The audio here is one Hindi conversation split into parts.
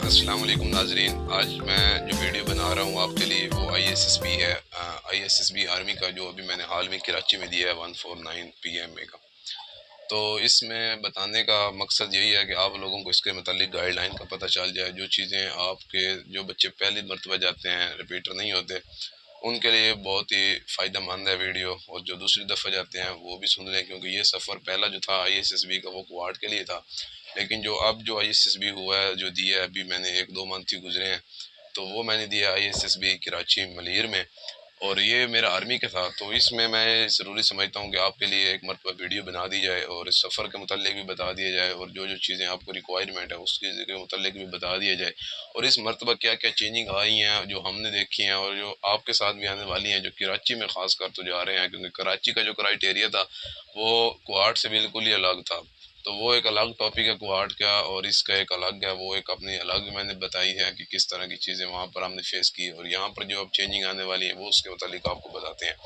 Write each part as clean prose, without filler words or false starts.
अस्सलाम वालेकुम नाजरीन। आज मैं जो वीडियो बना रहा हूँ आपके लिए वो आईएसएसबी है। आईएसएसबी आर्मी का जो अभी मैंने हाल में कराची में दिया है 149 पीएमए का। तो इसमें बताने का मकसद यही है कि आप लोगों को इसके मतलब गाइडलाइन का पता चल जाए। जो चीज़ें आपके जो बच्चे पहली मरतबा जाते हैं, रिपीटर नहीं होते, उनके लिए बहुत ही फ़ायदेमंद है वीडियो। और जो दूसरी दफ़ा जाते हैं वो भी सुन लें, क्योंकि ये सफ़र पहला जो था आईएसएसबी का वो क्वाड के लिए था। लेकिन जो अब जो आईएसएसबी हुआ है, जो दिया है, अभी मैंने 1-2 मंथ ही गुजरे हैं, तो वो मैंने दिया आईएसएसबी कराची मलीर में। और ये मेरा आर्मी का था, तो इसमें मैं ज़रूरी समझता हूँ कि आपके लिए एक मरतबा वीडियो बना दी जाए और इस सफ़र के मुतालिक भी बता दिया जाए, और जो जो चीज़ें आपको रिक्वायरमेंट है उसके के मुतालिक भी बता दिया जाए। और इस मरतबा क्या क्या चेंजिंग आई हैं जो हमने देखी हैं और जो आपके साथ भी आने वाली हैं, जो कराची में ख़ास कर तो जा रहे हैं, क्योंकि कराची का जो क्राइटेरिया था वो क्वाड से बिल्कुल ही अलग था। तो वो एक अलग टॉपिक है क्वाड का, और इसका एक अलग है, वो एक अपनी अलग मैंने बताई है कि किस तरह की चीज़ें वहाँ पर हमने फेस की, और यहाँ पर जो अब चेंजिंग आने वाली है वो उसके मुतालिक आपको बताते हैं।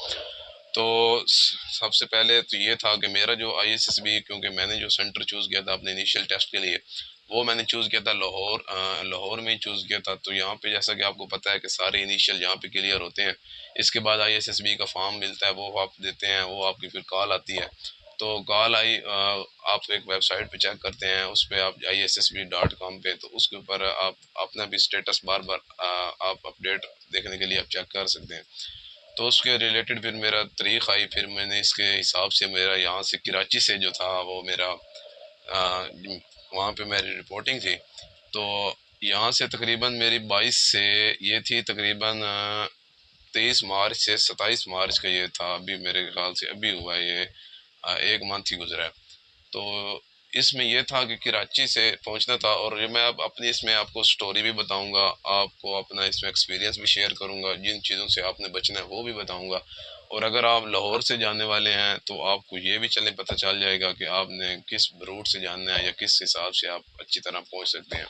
तो सबसे पहले तो ये था कि मेरा जो आईएसएसबी, क्योंकि मैंने जो सेंटर चूज़ किया था अपने इनिशियल टेस्ट के लिए, वो मैंने चूज़ किया था लाहौर। लाहौर में ही चूज़ किया था। तो यहाँ पे जैसा कि आपको पता है कि सारे इनिशियल यहाँ पे क्लियर होते हैं, इसके बाद आईएसएसबी का फॉर्म मिलता है, वो आप देते हैं, वो आपकी फिर कॉल आती है। तो कॉल आई, आप एक वेबसाइट पे चेक करते हैं, उस पे आप ISSB.com पे, तो उसके ऊपर आप अपना भी स्टेटस बार बार आप अपडेट देखने के लिए आप चेक कर सकते हैं। तो उसके रिलेटेड फिर मेरा तारीख आई, फिर मैंने इसके हिसाब से मेरा यहाँ से कराची से जो था वो मेरा वहाँ पे मेरी रिपोर्टिंग थी। तो यहाँ से तकरीबन मेरी 22 से ये थी, तकरीबन 23 मार्च से 27 मार्च का ये था। अभी मेरे ख्याल से अभी हुआ है ये, 1 मंथ ही गुजरा है। तो इसमें यह था कि कराची से पहुंचना था, और ये मैं अब अपनी इसमें आपको स्टोरी भी बताऊंगा, आपको अपना इसमें एक्सपीरियंस भी शेयर करूंगा, जिन चीज़ों से आपने बचना है वो भी बताऊंगा। और अगर आप लाहौर से जाने वाले हैं तो आपको ये भी चलने पता चल जाएगा कि आपने किस रूट से जाना है या किस हिसाब से आप अच्छी तरह पहुंच सकते हैं।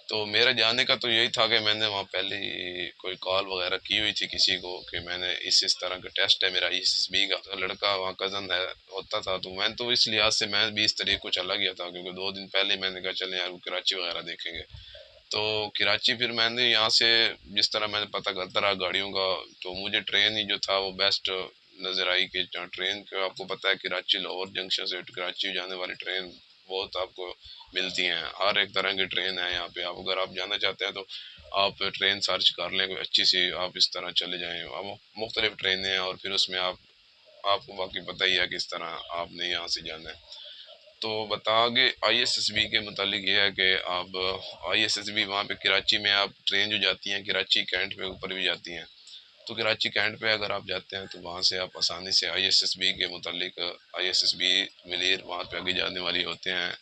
तो मेरा जाने का तो यही था कि मैंने वहाँ पहले ही कोई कॉल वगैरह की हुई थी किसी को कि मैंने इस तरह का टेस्ट है मेरा, ISSB का। तो लड़का वहाँ कज़न है होता था, तो मैं तो इस लिहाज से मैं भी इस तरीके को चला गया था, क्योंकि 2 दिन पहले मैंने कहा चले यार वो कराची वगैरह देखेंगे। तो कराची फिर मैंने यहाँ से जिस तरह मैंने पता करता रहा गाड़ियों का, तो मुझे ट्रेन ही जो था वो बेस्ट नज़र आई। कि ट्रेन का आपको पता है कराची लाहौर जंक्शन से कराची जाने वाली ट्रेन बहुत आपको मिलती हैं, हर एक तरह की ट्रेन है यहाँ पे। आप अगर आप जाना चाहते हैं तो आप ट्रेन सर्च कर लें कोई अच्छी सी, आप इस तरह चले जाएं। अब मुख्तलिफ ट्रेनें हैं और फिर उसमें आपको बाकी पता ही है किस तरह आपने यहाँ से जाना है। तो बता आगे आईएसएसबी के मुतालिक ये है कि आप आईएसएसबी वहाँ पे कराची में, आप ट्रेन जो जाती हैं कराची कैंट पे ऊपर भी जाती हैं, तो कराची कैंट पे अगर आप जाते हैं तो वहाँ से आप आसानी से आईएसएसबी के मुतालिक, आईएसएसबी मिलीर वहाँ पे आगे जाने वाली होते हैं।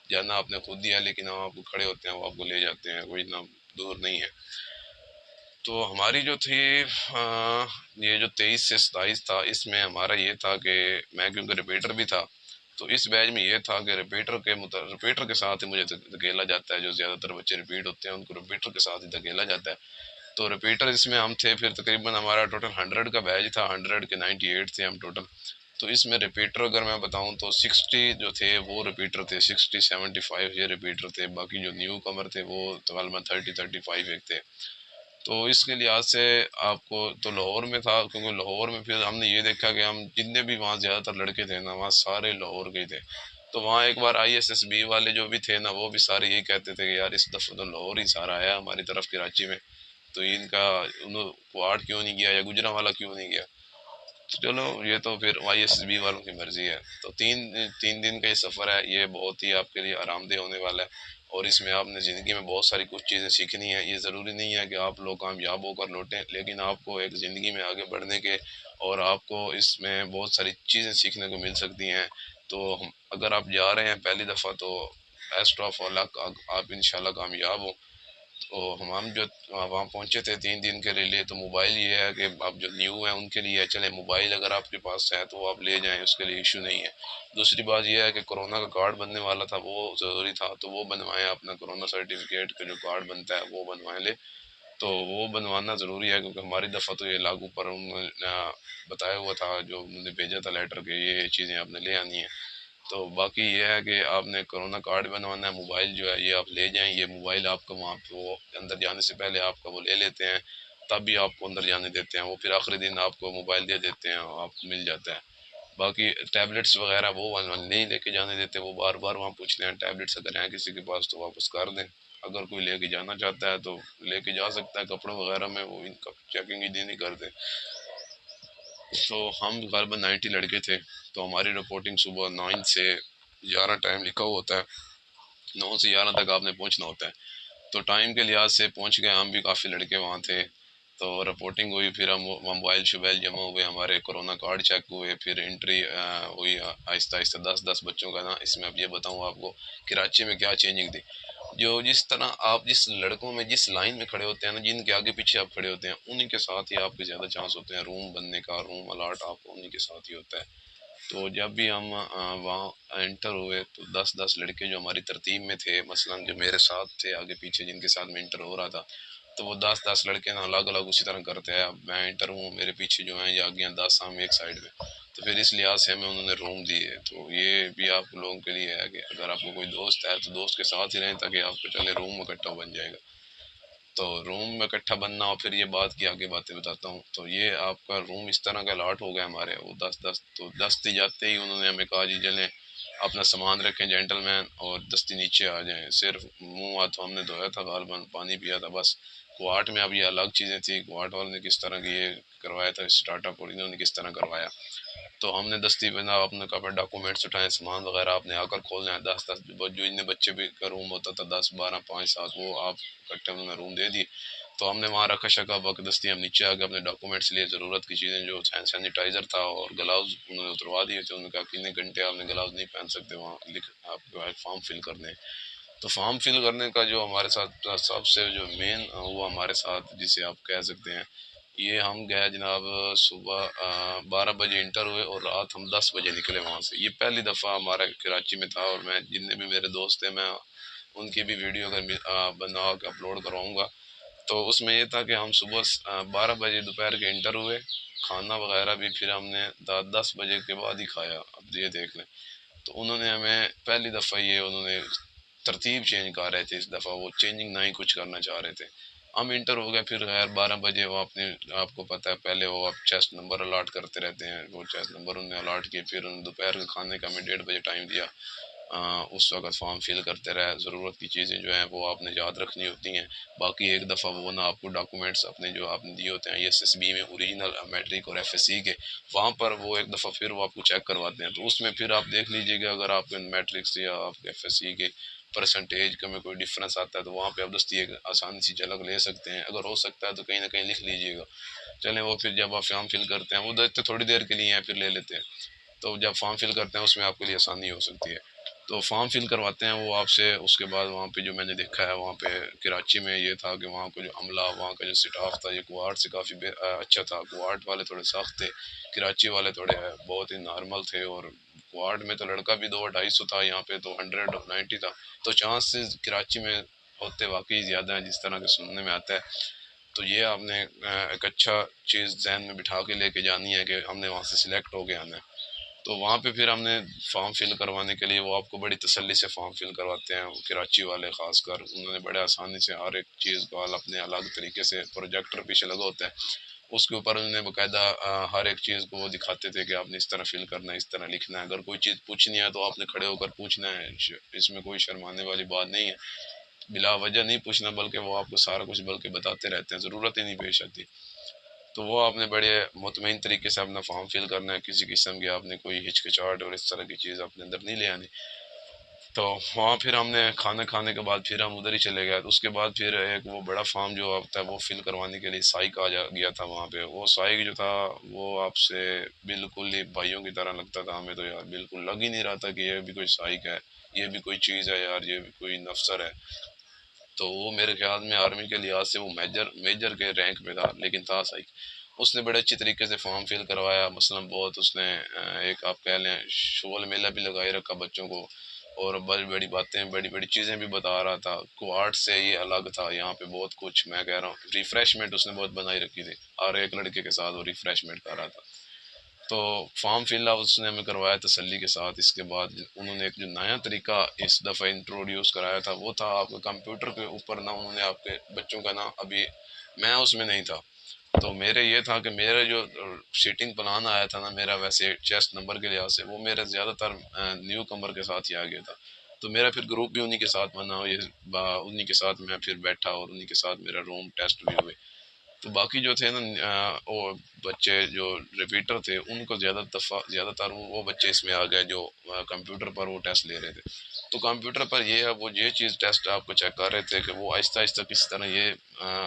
जाना आपने खुद ही है, लेकिन हम आपको खड़े होते हैं, वो आपको ले जाते हैं, कोई इतना दूर नहीं है। तो हमारी जो थी ये जो 23 से 27 था, इसमें हमारा ये था कि मैं क्योंकि रिपीटर भी था, तो इस बैच में ये था कि रिपीटर के साथ ही मुझे धकेला जाता है। जो ज़्यादातर बच्चे रिपीट होते हैं उनको रिपीटर के साथ ही धकेला जाता है। तो रिपीटर इसमें हम थे, फिर तकरीबन हमारा टोटल 100 का बैच था, 100 के 98 थे हम टोटल। तो इसमें रिपीटर अगर मैं बताऊं तो 60 जो थे वो रिपीटर थे, 60-75 ये रिपीटर थे। बाकी जो न्यू कमर थे वो तकरीबन 30-35 एक थे। तो इसके लिहाज से आपको तो लाहौर में था, क्योंकि लाहौर में फिर हमने ये देखा कि हम जितने भी वहाँ ज़्यादातर लड़के थे ना, वहाँ सारे लाहौर के ही थे। तो वहाँ एक बार आईएसएसबी वाले जो भी थे ना, वो भी सारे यही कहते थे कि यार इस दफ़ा तो लाहौर ही सारा आया हमारी तरफ कराची में, तो इनका क्वाड क्यों नहीं गया या गुजरांवाला क्यों नहीं गया। तो चलो ये तो फिर ISSB वालों की मर्जी है। तो तीन तीन दिन का ये सफ़र है, ये बहुत ही आपके लिए आरामदेह होने वाला है। और इसमें आपने ज़िंदगी में बहुत सारी कुछ चीज़ें सीखनी है। ये ज़रूरी नहीं है कि आप लोग कामयाब होकर लौटें, लेकिन आपको एक ज़िंदगी में आगे बढ़ने के, और आपको इसमें बहुत सारी चीज़ें सीखने को मिल सकती हैं। तो हम अगर आप जा रहे हैं पहली दफ़ा, तो बेस्ट ऑफ लक, आप इंशाल्लाह कामयाब हो। तो हम जो वहाँ पहुँचे थे 3 दिन के लिए, तो मोबाइल ये है कि आप जो न्यू है उनके लिए चले, मोबाइल अगर आपके पास है तो आप ले जाएं, उसके लिए इशू नहीं है। दूसरी बात यह है कि कोरोना का कार्ड बनने वाला था, वो ज़रूरी था, तो वो बनवाएं, अपना कोरोना सर्टिफिकेट का जो कार्ड बनता है वो बनवाएं ले। तो वो बनवाना ज़रूरी है, क्योंकि हमारी दफ़ा तो ये लागू पर उन्होंने बताया हुआ था, जो उन्होंने भेजा था लेटर के ये चीज़ें आपने ले आनी है। तो बाकी ये है कि आपने कोरोना कार्ड बनवाना है, मोबाइल जो है ये आप ले जाएं, ये मोबाइल आपका वहाँ पे वो अंदर जाने से पहले आपका वो ले लेते हैं, तब भी आपको अंदर जाने देते हैं। वो फिर आखिरी दिन आपको मोबाइल दे देते हैं, आपको मिल जाता है। बाकी टैबलेट्स वगैरह वो नहीं लेके जाने देते, वो बार बार वहाँ पूछते हैं टैबलेट्स अगर हैं किसी के पास तो वापस कर दें। अगर कोई लेके जाना चाहता है तो लेके जा सकता है, कपड़ों वगैरह में वो इनका चेकिंग ही नहीं करते। तो हम करीबन 90 लड़के थे, तो हमारी रिपोर्टिंग सुबह 9 से 11 टाइम लिखा हुआ होता है, 9 से 11 तक आपने पहुंचना होता है। तो टाइम के लिहाज से पहुंच गए, हम भी काफ़ी लड़के वहाँ थे। तो रिपोर्टिंग हुई, फिर हम मोबाइल शोबाइल जमा हुए, हमारे कोरोना कार्ड चेक हुए, फिर एंट्री हुई आहिस्ता आहिस्ता 10-10 बच्चों का ना। इसमें अब ये बताऊँ आपको कराची में क्या चेंजिंग थी। जो जिस तरह आप जिस लड़कों में जिस लाइन में खड़े होते हैं ना, जिनके आगे पीछे आप खड़े होते हैं, उन्हीं के साथ ही आपके ज़्यादा चांस होते हैं रूम बनने का, रूम अलाट आपको उन्हीं के साथ ही होता है। तो जब भी हम वहाँ एंटर हुए तो 10-10 लड़के जो हमारी तरतीब में थे, मसलन जो मेरे साथ थे आगे पीछे जिनके साथ मैं इंटर हो रहा था, तो वो 10-10 लड़के ना अलग अलग उसी तरह करते हैं। अब मैं इंटर हूँ, मेरे पीछे जो हैं ये आगे हैं 10, हम एक साइड में। तो फिर इस लिहाज से हमें उन्होंने रूम दिए। तो ये भी आप लोगों के लिए है कि अगर आपको कोई दोस्त है तो दोस्त के साथ ही रहें, ताकि आपको चले रूम इकट्ठा बन जाएगा। तो रूम में इकट्ठा बनना, और फिर ये बात की आगे बातें बताता हूँ। तो ये आपका रूम इस तरह का अलॉट हो गया हमारे, वो 10-10, तो दस्ती जाते ही उन्होंने हमें कहा जी चलें अपना सामान रखें जेंटलमैन, और दस्ती नीचे आ जाएं। सिर्फ मुंह हाथ तो हमने धोया था, गालबन पानी पिया था बस। क्वाट में अब ये अलग चीज़ें थी, क्वाट वाले ने किस तरह की ये करवाया था स्टार्टअप, और इन्होंने किस तरह करवाया। तो हमने दस्ती बना अपने कपड़े डॉक्यूमेंट्स उठाए, सामान वगैरह आपने आकर खोलना है। 10-10 जो इतने बच्चे भी का रूम होता था, 10-12, 5-7, वो आप इकट्ठे उन्होंने रूम दे दिए। तो हमने वहाँ रखा शका बकदस्ती हम नीचे आ गए, अपने डॉक्यूमेंट्स लिए, ज़रूरत की चीज़ें जो सैनिटाइज़र था और ग्लव्स उन्होंने उतरवा दिए थे। उन्होंने कहा कितने घंटे आपने ग्लव्स नहीं पहन सकते, वहाँ लिख आपको फॉर्म फिल करने। तो फॉर्म फिल करने का जो हमारे साथ सबसे जो मेन हुआ हमारे साथ, जिसे आप कह सकते हैं, ये हम गए जनाब सुबह 12 बजे इंटर हुए और रात हम 10 बजे निकले वहाँ से। ये पहली दफ़ा हमारा कराची में था, और मैं जितने भी मेरे दोस्त हैं मैं उनकी भी वीडियो अगर बना के अपलोड करवाऊँगा। तो उसमें ये था कि हम सुबह 12 बजे दोपहर के इंटर हुए, खाना वगैरह भी फिर हमने 10 बजे के बाद ही खाया। अब ये देख लें। तो उन्होंने हमें पहली दफ़ा ये उन्होंने तरतीब चेंज कर रहे थे, इस दफ़ा वो चेंजिंग ना ही कुछ करना चाह रहे थे। हम इंटर हो गए, फिर खैर 12 बजे वो अपने, आपको पता है पहले वो आप चेस्ट नंबर अलाट करते रहते हैं, वो चेस्ट नंबर उन्होंने अलाट किए। फिर उन्होंने दोपहर के खाने का हमें 1:30 बजे टाइम दिया। उस वक्त फॉर्म फिल करते रहे, ज़रूरत की चीज़ें जो हैं वो आपने याद रखनी होती हैं। बाकी एक दफ़ा वो ना आपको डॉक्यूमेंट्स अपने जो आपने दिए होते हैं ISSB में ओरिजिनल मैट्रिक और FSC के, वहाँ पर वो एक दफ़ा फिर वो आपको चेक करवाते हैं। तो उसमें फिर आप देख लीजिएगा, अगर आपके मैट्रिक्स या आपके FSC के परसेंटेज का में कोई डिफरेंस आता है तो वहाँ पे आप दस्ती एक आसानी सी झलक ले सकते हैं। अगर हो सकता है तो कहीं ना कहीं लिख लीजिएगा। चलें, वो फिर जब आप फॉर्म फिल करते हैं, वो देखते थोड़ी देर के लिए हैं, फिर ले लेते हैं। तो जब फॉर्म फिल करते हैं उसमें आपके लिए आसानी हो सकती है। तो फॉर्म फिल करवाते हैं वो आपसे। उसके बाद वहाँ पे जो मैंने देखा है वहाँ पे कराची में ये था कि वहाँ का जो अमला, वहाँ का जो स्टाफ था, ये कुआट से काफ़ी अच्छा था। कुआट वाले थोड़े सख्त थे, कराची वाले थोड़े बहुत ही नॉर्मल थे। और कुआट में तो लड़का भी 200-250 था, यहाँ पे तो 190 था। तो चांसेस कराची में होते वाकई ज़्यादा हैं, जिस तरह के सुनने में आता है। तो ये आपने एक अच्छा चीज़ जहन में बिठा के लेके जानी है कि हमने वहाँ से सिलेक्ट हो के आना है। तो वहाँ पे फिर हमने फॉर्म फिल करवाने के लिए, वो आपको बड़ी तसल्ली से फॉर्म फिल करवाते हैं कराची वाले ख़ासकर। उन्होंने बड़े आसानी से हर एक चीज़ को अपने अलग तरीके से, प्रोजेक्टर पीछे लगा होता है उसके ऊपर उन्होंने बाकायदा हर एक चीज़ को वो दिखाते थे कि आपने इस तरह फिल करना है, इस तरह लिखना है। अगर कोई चीज़ पूछनी है तो आपने खड़े होकर पूछना है, इसमें कोई शर्माने वाली बात नहीं है। बिला वजह नहीं पूछना, बल्कि वो आपको सारा कुछ बल्कि बताते रहते हैं, ज़रूरत ही नहीं पेश आती। तो वो आपने बड़े मुतमईन तरीके से अपना फॉर्म फिल करना है, किसी किस्म की आपने कोई हिचकिचाहट और इस तरह की चीज़ अपने अंदर नहीं ले आनी। तो वहाँ फिर हमने खाना खाने के बाद फिर हम उधर ही चले गए। तो उसके बाद फिर एक वो बड़ा फॉर्म जो आता है वो फिल करवाने के लिए साइक गया था वहाँ पे। वो साइक जो था वो आपसे बिल्कुल ही भाइयों की तरह लगता था हमें। तो यार बिल्कुल लग ही नहीं रहा था कि ये भी कोई साइक है, ये भी कोई चीज़ है यार, ये भी कोई अफसर है। तो वो मेरे ख्याल में आर्मी के लिहाज से वो मेजर मेजर के रैंक पे था, लेकिन था सही। उसने बड़े अच्छी तरीके से फॉर्म फिल करवाया, मसलन बहुत उसने एक आप कह लें शोल मेला भी लगाए रखा बच्चों को, और बड़ी बड़ी बातें, बड़ी बड़ी चीज़ें भी बता रहा था। क्वाड से ये अलग था, यहाँ पे बहुत कुछ, मैं कह रहा हूँ रिफ्रेशमेंट उसने बहुत बनाई रखी थी, हर एक लड़के के साथ वो रिफ्रेशमेंट कर रहा था। तो फॉर्म फिल अप उसने हमें करवाया तसल्ली के साथ। इसके बाद उन्होंने एक जो नया तरीका इस दफ़ा इंट्रोड्यूस कराया था वो था आपके कंप्यूटर के ऊपर ना उन्होंने आपके बच्चों का ना, अभी मैं उसमें नहीं था, तो मेरे ये था कि मेरा जो सीटिंग प्लान आया था ना मेरा, वैसे चेस्ट नंबर के लिहाज से वो मेरा ज़्यादातर न्यू कमर के साथ ही आ गया था। तो मेरा फिर ग्रुप भी उन्हीं के साथ बना, ये उन्हीं के साथ मैं फिर बैठा और उन्हीं के साथ मेरा रूम टेस्ट भी हुए। तो बाकी जो थे ना वो बच्चे जो रिपीटर थे उनको ज़्यादातर वो बच्चे इसमें आ गए जो कंप्यूटर पर वो टेस्ट ले रहे थे। तो कंप्यूटर पर ये है वो ये चीज़ टेस्ट आपको चेक कर रहे थे कि वो आहिस्ता आहिस्ता किस तरह ये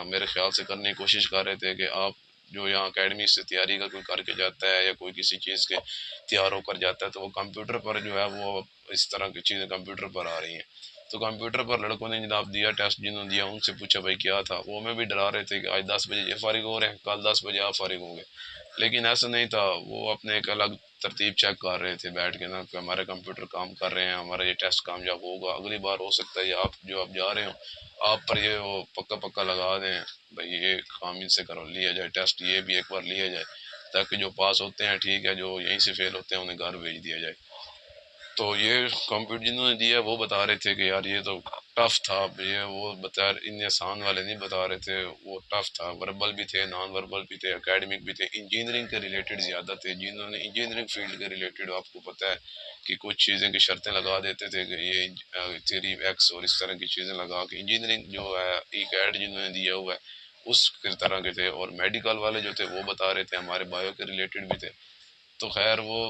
मेरे ख्याल से करने की कोशिश कर रहे थे कि आप जो यहाँ अकेडमी से तैयारी का कोई करके जाता है या कोई किसी चीज़ के तैयार होकर जाता है तो वो कंप्यूटर पर जो है वो इस तरह की चीज़ें कंप्यूटर पर आ रही हैं। तो कंप्यूटर पर लड़कों ने जनाब दिया टेस्ट, जिन्होंने दिया उनसे पूछा भाई क्या था, वो हमें भी डरा रहे थे कि आज 10 बजे ये फारिग हो रहे हैं, कल 10 बजे आप फारिग होंगे। लेकिन ऐसा नहीं था, वो अपने एक अलग तरतीब चेक कर रहे थे बैठ के ना कि हमारे कंप्यूटर काम कर रहे हैं, हमारा ये टेस्ट कामयाब होगा, अगली बार हो सकता है ये आप जो आप जा रहे हो आप पर ये वो पक्का पक्का लगा दें भाई ये काम इनसे करो लिया जाए टेस्ट, ये भी एक बार लिया जाए ताकि जो पास होते हैं ठीक है, जो यहीं से फेल होते हैं उन्हें घर भेज दिया जाए। तो ये कंप्यूटर जिन्होंने दिया वो बता रहे थे कि यार ये तो टफ था, ये वो बता इन आसान वाले नहीं बता रहे थे, वो टफ था, वर्बल भी थे, नॉन वर्बल भी थे, एकेडमिक भी थे, इंजीनियरिंग के रिलेटेड ज़्यादा थे। जिन्होंने इंजीनियरिंग फील्ड के रिलेटेड आपको पता है कि कुछ चीज़ें की शर्तें लगा देते थे कि ये थ्योरी एक्स और इस तरह की चीज़ें लगा के इंजीनियरिंग जो है ई कैट जिन्होंने दिया हुआ है उस तरह के थे। और मेडिकल वाले जो थे वो बता रहे थे हमारे बायो के रिलेटेड भी थे। तो खैर वो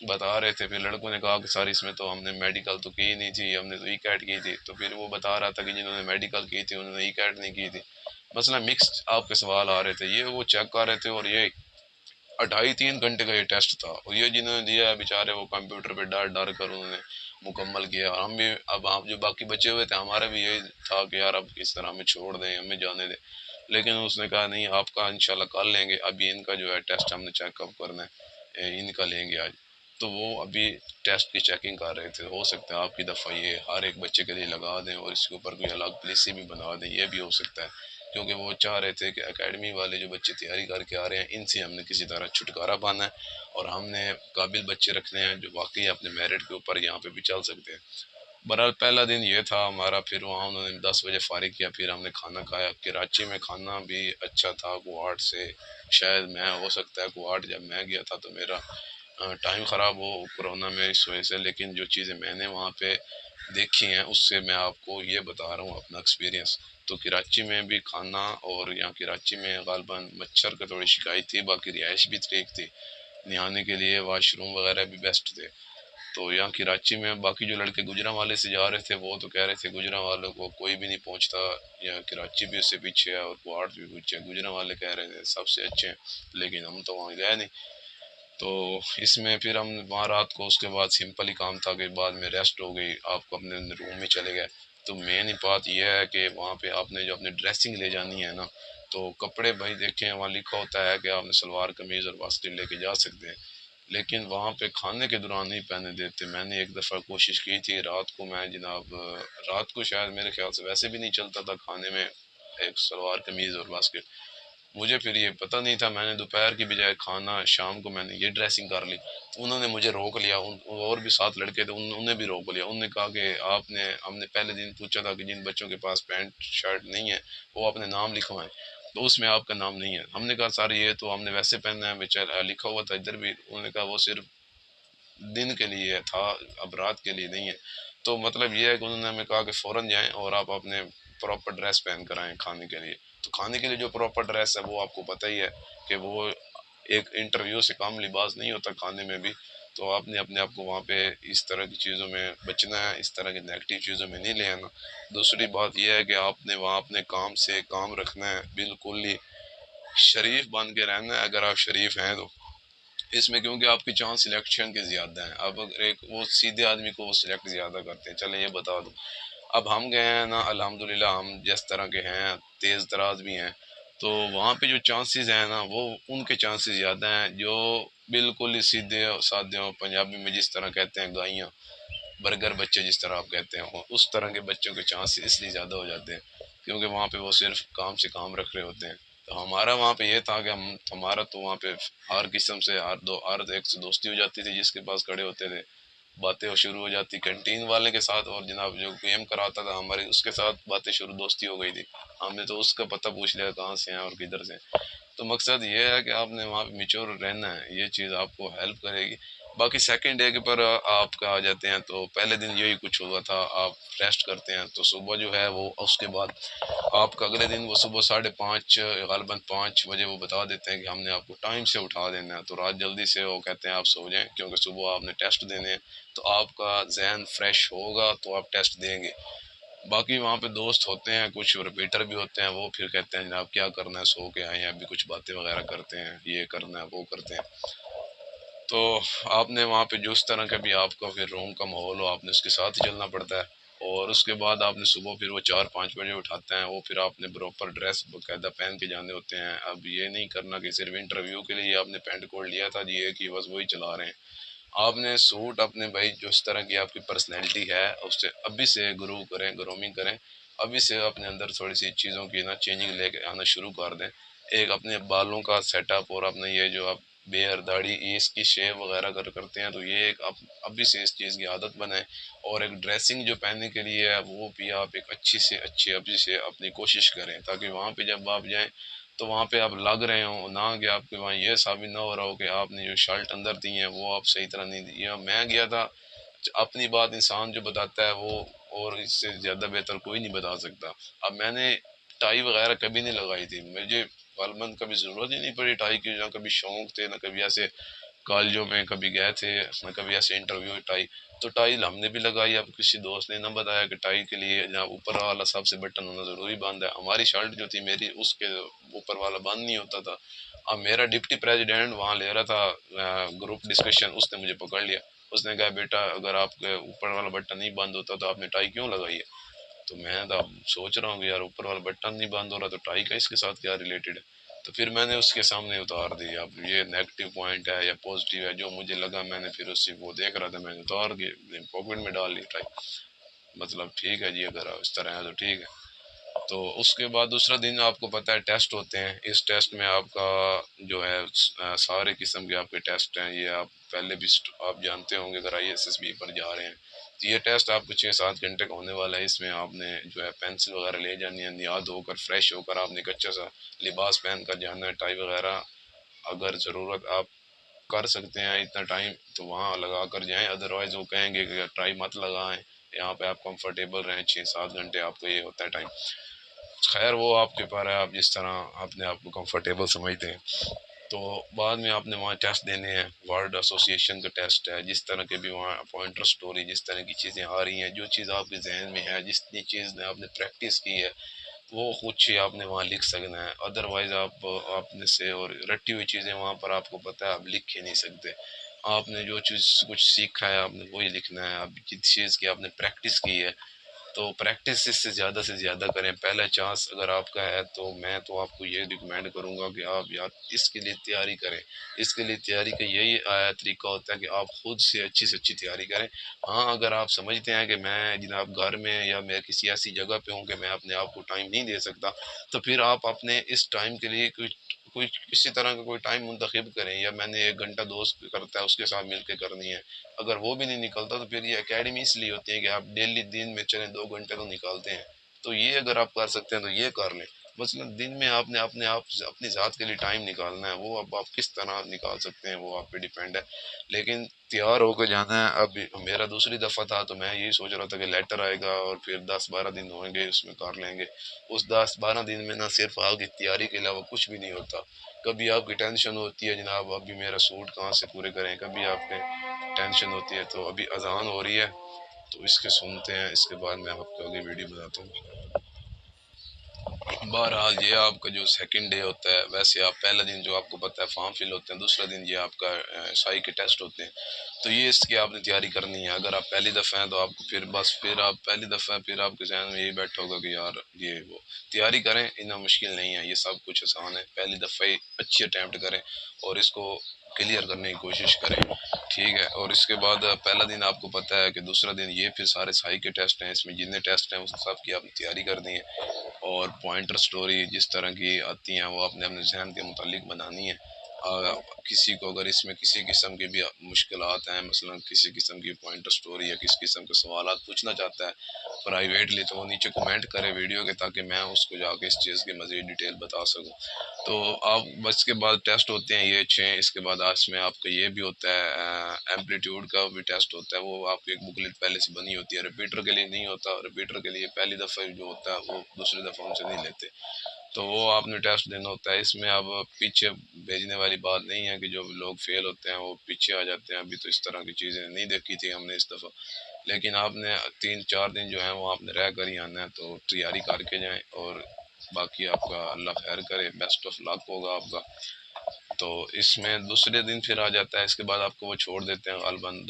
बता रहे थे, फिर लड़कों ने कहा कि सर इसमें तो हमने मेडिकल तो की ही नहीं थी, हमने तो ई कैट की थी। तो फिर वो बता रहा था कि जिन्होंने मेडिकल की थी उन्होंने ई कैट नहीं की थी। मसला मिक्स आपके सवाल आ रहे थे, ये वो चेक कर रहे थे। और ये 2.5-3 घंटे का ये टेस्ट था और ये जिन्होंने दिया है बेचारे वो कंप्यूटर पे डर डर कर उन्होंने मुकम्मल किया। हम भी अब हम जो बाकी बचे हुए थे हमारा भी यही था कि यार अब किस तरह हमें छोड़ दें, हमें जाने दें। लेकिन उसने कहा नहीं आपका इंशाल्लाह कर लेंगे, अभी इनका जो है टेस्ट हमने चेकअप करना है, इनका लेंगे आज। तो वो अभी टेस्ट की चेकिंग कर रहे थे। हो सकता है आपकी दफ़ा ये हर एक बच्चे के लिए लगा दें और इसके ऊपर कोई अलग पॉलिसी भी बना दें, ये भी हो सकता है। क्योंकि वो चाह रहे थे कि एकेडमी वाले जो बच्चे तैयारी करके आ रहे हैं इनसे हमने किसी तरह छुटकारा पाना है और हमने काबिल बच्चे रखने हैं जो वाकई अपने मेरिट के ऊपर यहाँ पे भी चल सकते हैं। बहरहाल पहला दिन ये था हमारा, फिर वहाँ उन्होंने 10 बजे फारिग किया, फिर हमने खाना खाया। कराची में खाना भी अच्छा था कुआट से, शायद मैं हो सकता है कुआट जब मैं गया था तो मेरा टाइम ख़राब हो कोरोना में इस वजह से। लेकिन जो चीज़ें मैंने वहाँ पे देखी हैं उससे मैं आपको ये बता रहा हूँ अपना एक्सपीरियंस। तो कराची में भी खाना और यहाँ कराची में ग़ालिबन मच्छर की थोड़ी शिकायत थी, बाकी रिहाइश भी ठीक थी, नहाने के लिए वाशरूम वगैरह भी बेस्ट थे। तो यहाँ कराची में बाकी जो लड़के गुजरांवाले से जा रहे थे वो तो कह रहे थे गुजरांवालों को कोई भी नहीं पहुँचता, या कराची भी उससे पीछे है और कुआट भी पीछे है। गुजरांवाले कह रहे थे सबसे अच्छे हैं, लेकिन हम तो वहाँ गए नहीं। तो इसमें फिर हम वहाँ रात को उसके बाद सिंपल ही काम था कि बाद में रेस्ट हो गई, आपको अपने रूम में चले गए। तो मेन बात यह है कि वहाँ पे आपने जो अपनी ड्रेसिंग ले जानी है ना, तो कपड़े भाई देखें वहाँ लिखा होता है कि आपने सलवार कमीज़ और वास्ते लेके जा सकते हैं, लेकिन वहाँ पे खाने के दौरान नहीं पहने देते। मैंने एक दफ़ा कोशिश की थी रात को, मैं जनाब रात को शायद मेरे ख्याल से वैसे भी नहीं चलता था खाने में एक सलवार कमीज़ और बास्केट। मुझे फिर ये पता नहीं था, मैंने दोपहर की बजाय खाना शाम को मैंने ये ड्रेसिंग कर ली। तो उन्होंने मुझे रोक लिया, और भी 7 लड़के थे उन्हें भी रोक लिया। उन्होंने कहा कि आपने हमने पहले दिन पूछा था कि जिन बच्चों के पास पैंट शर्ट नहीं है वो अपने नाम लिखवाएं, तो उसमें आपका नाम नहीं है। हमने कहा सर ये तो हमने वैसे पहनना है, बेचारा लिखा हुआ था इधर भी। उन्होंने कहा वो सिर्फ दिन के लिए था, अब रात के लिए नहीं है। तो मतलब ये है कि उन्होंने हमें कहा कि फ़ौरन जाएँ और आप अपने प्रॉपर ड्रेस पहन कर आएँ खाने के लिए। तो खाने के लिए जो प्रॉपर ड्रेस है वो आपको पता ही है कि वो एक इंटरव्यू से कम लिबास नहीं होता खाने में भी। तो आपने अपने आप को वहाँ पे इस तरह की चीज़ों में बचना है, इस तरह की नेगेटिव चीज़ों में नहीं ले आना। दूसरी बात ये है कि आपने वहाँ अपने काम से काम रखना है, बिल्कुल ही शरीफ बन के रहना है अगर आप शरीफ हैं तो। इसमें क्योंकि आपकी चांस सिलेक्शन के ज़्यादा हैं। अब अगर एक वो सीधे आदमी को वो सिलेक्ट ज़्यादा करते हैं। चलें ये बता दूँ, अब हम गए हैं ना अल्हम्दुलिल्लाह, हम जिस तरह के हैं तेज़ तराज भी हैं, तो वहाँ पे जो चांसेस हैं ना वो उनके चांसेस ज़्यादा हैं जो बिल्कुल ही सीधे और साधे हों, पंजाबी में जिस तरह कहते हैं गाइयाँ, बर्गर बच्चे जिस तरह आप कहते हैं उस तरह के बच्चों के चांसेस इसलिए ज़्यादा हो जाते हैं क्योंकि वहाँ पे वो सिर्फ काम से काम रख रहे होते हैं। तो हमारा वहाँ पे ये था कि हम हमारा तो वहाँ पे हर किस्म से हर एक से दोस्ती हो जाती थी जिसके पास खड़े होते थे। बातें वो शुरू हो जाती कैंटीन वाले के साथ, और जनाब जो गेम कराता था हमारी उसके साथ बातें शुरू, दोस्ती हो गई थी। हमने तो उसका पता पूछ लिया कहाँ से हैं और किधर से। तो मकसद ये है कि आपने वहाँ पे मिच्योर रहना है, ये चीज़ आपको हेल्प करेगी। बाकी सेकंड डे के पर आपका आ जाते हैं तो पहले दिन यही कुछ हुआ था, आप रेस्ट करते हैं तो सुबह जो है वो उसके बाद आपका अगले दिन वो सुबह 5:30 गालबन 5 बजे वो बता देते हैं कि हमने आपको टाइम से उठा देना है, तो रात जल्दी से वो कहते हैं आप सो जाएं क्योंकि सुबह आपने टेस्ट देने हैं। तो आपका जहन फ्रेश होगा तो आप टेस्ट देंगे। बाकी वहाँ पे दोस्त होते हैं, कुछ रिपीटर भी होते हैं, वो फिर कहते हैं जनाब क्या करना है, सो के आए हैं अभी, कुछ बातें वगैरह करते हैं, ये करना है वो करते हैं। तो आपने वहाँ पे जिस तरह का भी आपका फिर रूम का माहौल हो आपने उसके साथ ही चलना पड़ता है। और उसके बाद आपने सुबह फिर वो 4-5 बजे उठाते हैं, वो फिर आपने प्रॉपर ड्रेस बाकायदा पहन के जाने होते हैं। अब ये नहीं करना कि सिर्फ इंटरव्यू के लिए आपने पैंट कोट लिया था जी, ये कि बस वही चला रहे हैं। आपने सूट अपने भाई जिस तरह की आपकी पर्सनैलिटी है उससे अभी से ग्रो करें, ग्रोमिंग करें। अभी से अपने अंदर थोड़ी सी चीज़ों की ना चेंजिंग लेके आना शुरू कर दें। एक अपने बालों का सेटअप और अपने ये जो आप बेयर दाढ़ी ये इसकी शेव वगैरह करते हैं, तो ये एक आप अभी से इस चीज़ की आदत बनाएं। और एक ड्रेसिंग जो पहनने के लिए है वो भी आप एक अच्छी से अच्छी अभी से अपनी कोशिश करें, ताकि वहाँ पे जब आप जाएं तो वहाँ पे आप लग रहे हो ना, कि आपके वहाँ ये साबित ना हो रहा हो कि आपने जो शर्ट अंदर दी है वो आप सही तरह नहीं दी। या मैं गया था, अपनी बात इंसान जो बताता है वो और इससे ज़्यादा बेहतर कोई नहीं बता सकता। अब मैंने टाई वगैरह कभी नहीं लगाई थी, मुझे गालबन कभी ज़रूरत ही नहीं पड़ी टाई की, ना कभी शौक थे ना कभी ऐसे कॉलेजों में कभी गए थे ना कभी ऐसे इंटरव्यू टाई। तो टाई हमने भी लगाई, अब किसी दोस्त ने ना बताया कि टाई के लिए जहाँ ऊपर वाला सबसे बटन होना ज़रूरी बांधा है। हमारी शर्ट जो थी मेरी उसके ऊपर वाला बंद नहीं होता था। अब मेरा डिप्टी प्रेसिडेंट वहाँ ले रहा था ग्रुप डिस्कशन, उसने मुझे पकड़ लिया। उसने कहा बेटा अगर आपके ऊपर वाला बटन नहीं बंद होता तो आपने टाई क्यों लगाई है। तो मैं तो अब सोच रहा हूँ कि यार ऊपर वाला बटन नहीं बंद हो रहा तो टाई का इसके साथ क्या रिलेटेड है। तो फिर मैंने उसके सामने उतार दी। अब ये नेगेटिव पॉइंट है या पॉजिटिव है जो मुझे लगा, मैंने फिर उससे वो देख रहा था मैंने उतार के पॉकेट में डाल ली टाई। मतलब ठीक है जी, अगर इस तरह है तो ठीक है। तो उसके बाद दूसरा दिन आपको पता है टेस्ट होते हैं। इस टेस्ट में आपका जो है सारे किस्म के आपके टेस्ट हैं, ये आप पहले भी आप जानते होंगे अगर आईएसएसबी पर जा रहे हैं। तो ये टेस्ट आपको 6-7 घंटे का होने वाला है। इसमें आपने जो है पेंसिल वगैरह ले जानी है, नियाद होकर फ्रेश होकर आपने एक अच्छा सा लिबास पहन कर जाना है, टाई वगैरह अगर ज़रूरत आप कर सकते हैं इतना टाइम तो वहाँ लगा कर जाएं, अदरवाइज़ वो कहेंगे कि टाई मत लगाएं, यहाँ पे आप कंफर्टेबल रहें 6-7 घंटे आपको ये होता है टाइम। खैर वो आपके ऊपर है, आप जिस तरह अपने आप को कंफर्टेबल समझते हैं। तो बाद में आपने वहाँ टेस्ट देने हैं, वर्ड एसोसिएशन का टेस्ट है, जिस तरह के भी वहाँ पॉइंटर स्टोरी जिस तरह की चीज़ें आ रही हैं, जो चीज़ आपके जहन में है जितनी चीज़ ने आपने प्रैक्टिस की है वो खुद से आपने वहाँ लिख सकना है। अदरवाइज आप आपने से और रटी हुई चीज़ें वहाँ पर आपको पता है आप लिख ही नहीं सकते। आपने जो चीज़ कुछ सीखा है आपने वही लिखना है। आप जिस चीज़ की आपने प्रैक्टिस की है तो प्रैक्टिस इससे ज़्यादा से ज़्यादा करें। पहला चांस अगर आपका है तो मैं तो आपको ये रिकमेंड करूँगा कि आप यार इसके लिए तैयारी करें। इसके लिए तैयारी का यही तरीका होता है कि आप खुद से अच्छी तैयारी करें। हाँ, अगर आप समझते हैं कि मैं जनाब घर में या मैं किसी ऐसी जगह पे हूँ कि मैं अपने आप को टाइम नहीं दे सकता, तो फिर आप अपने इस टाइम के लिए कुछ कोई किसी तरह का कोई टाइम मुंतखब करें, या मैंने 1 घंटा दोस्त करता है उसके साथ मिलकर करनी है। अगर वो भी नहीं निकलता तो फिर ये एकेडमी इसलिए होती है कि आप डेली दिन में चले 2 घंटे तो निकालते हैं। तो ये अगर आप कर सकते हैं तो ये कर लें। मतलब दिन में आपने अपने आप अपनी ज़ात के लिए टाइम निकालना है, वो अब आप किस तरह निकाल सकते हैं वो आप पे डिपेंड है। लेकिन तैयार होकर जाना है। अब मेरा दूसरी दफ़ा था तो मैं यही सोच रहा था कि लेटर आएगा और फिर 10-12 दिन होंगे उसमें कर लेंगे। उस 10-12 दिन में ना सिर्फ आपकी तैयारी के अलावा कुछ भी नहीं होता। कभी आपकी टेंशन होती है जनाब अभी मेरा सूट कहाँ से पूरे करें, कभी आपके टेंशन होती है। तो अभी अजान हो रही है तो इसके सुनते हैं, इसके बाद मैं आपको आगे वीडियो बताता हूँ। बहरहाल ये आपका जो सेकंड डे होता है, वैसे आप पहला दिन जो आपको पता है फॉर्म फिल होते हैं, दूसरा दिन ये आपका साई के टेस्ट होते हैं। तो ये इसकी आपने तैयारी करनी है। अगर आप पहली दफ़ा हैं तो आपको फिर बस फिर आप पहली दफ़ा फिर आपके जहन में यही बैठा होगा कि यार ये वो तैयारी करें, इतना मुश्किल नहीं है, ये सब कुछ आसान है। पहली दफ़ा ही अच्छी अटैम्प्ट करें और इसको क्लियर करने की कोशिश करें, ठीक है। और इसके बाद पहला दिन आपको पता है कि दूसरा दिन ये फिर सारे साई के टेस्ट हैं, इसमें जितने टेस्ट हैं उस सब की आपने तैयारी करनी है, और पॉइंटर स्टोरी जिस तरह की आती हैं वो अपने अपने जहन के मुतालिक बनानी है। किसी को अगर इसमें किसी किस्म की भी मुश्किलात हैं, मसलन किसी किस्म की पॉइंटर स्टोरी या किसी किस्म के सवाल पूछना चाहता है प्राइवेटली, तो वो नीचे कमेंट करे वीडियो के, ताकि मैं उसको जाके इस चीज़ की मज़ीद डिटेल बता सकूँ। तो आप बस के बाद टेस्ट होते हैं ये 6। इसके बाद इसमें आपका ये भी होता है एम्पलीट्यूड का भी टेस्ट होता है, वो आपकी एक बुकलेट पहले से बनी होती है, रिपीटर के लिए नहीं होता, रिपीटर के लिए पहली दफ़ा जो होता है वो दूसरी दफ़ा उनसे नहीं लेते, तो वो आपने टेस्ट देना होता है। इसमें अब पीछे भेजने वाली बात नहीं है कि जो लोग फेल होते हैं वो पीछे आ जाते हैं, अभी तो इस तरह की चीज़ें नहीं देखी थी हमने इस दफ़ा, लेकिन आपने 3-4 दिन जो है वो आपने रह कर ही आना है, तो तैयारी करके जाएं, और बाकी आपका अल्लाह खैर करे, बेस्ट ऑफ लक होगा आपका। तो इसमें दूसरे दिन फिर आ जाता है, इसके बाद आपको वो छोड़ देते हैं गालबन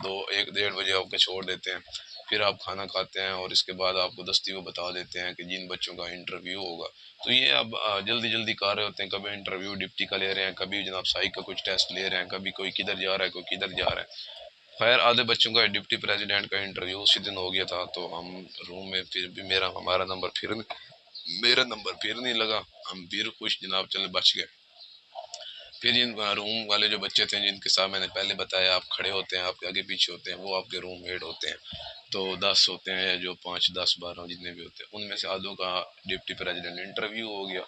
2-1-1:30 बजे आपको छोड़ देते हैं, फिर आप खाना खाते हैं, और इसके बाद आपको दस्ती वो बता देते हैं कि जिन बच्चों का इंटरव्यू होगा, तो ये अब जल्दी जल्दी कर रहे होते हैं, कभी इंटरव्यू डिप्टी का ले रहे हैं, कभी जनाब साइक का कुछ टेस्ट ले रहे हैं, कभी कोई किधर जा रहा है, कोई किधर जा रहा है। खैर आधे बच्चों का डिप्टी प्रेसिडेंट का इंटरव्यू उसी दिन हो गया था, तो हम रूम में फिर भी मेरा नंबर फिर नहीं लगा, हम फिर खुश जनाब, चले बच गए। फिर जिन रूम वाले जो बच्चे थे जिनके साथ मैंने पहले बताया, आप खड़े होते हैं, आपके आगे पीछे होते हैं, वो आपके रूम मेट होते हैं, तो 10 होते हैं, या जो 5-10-12 जितने भी होते हैं, उनमें से आधों का डिप्टी प्रेसिडेंट इंटरव्यू हो गया।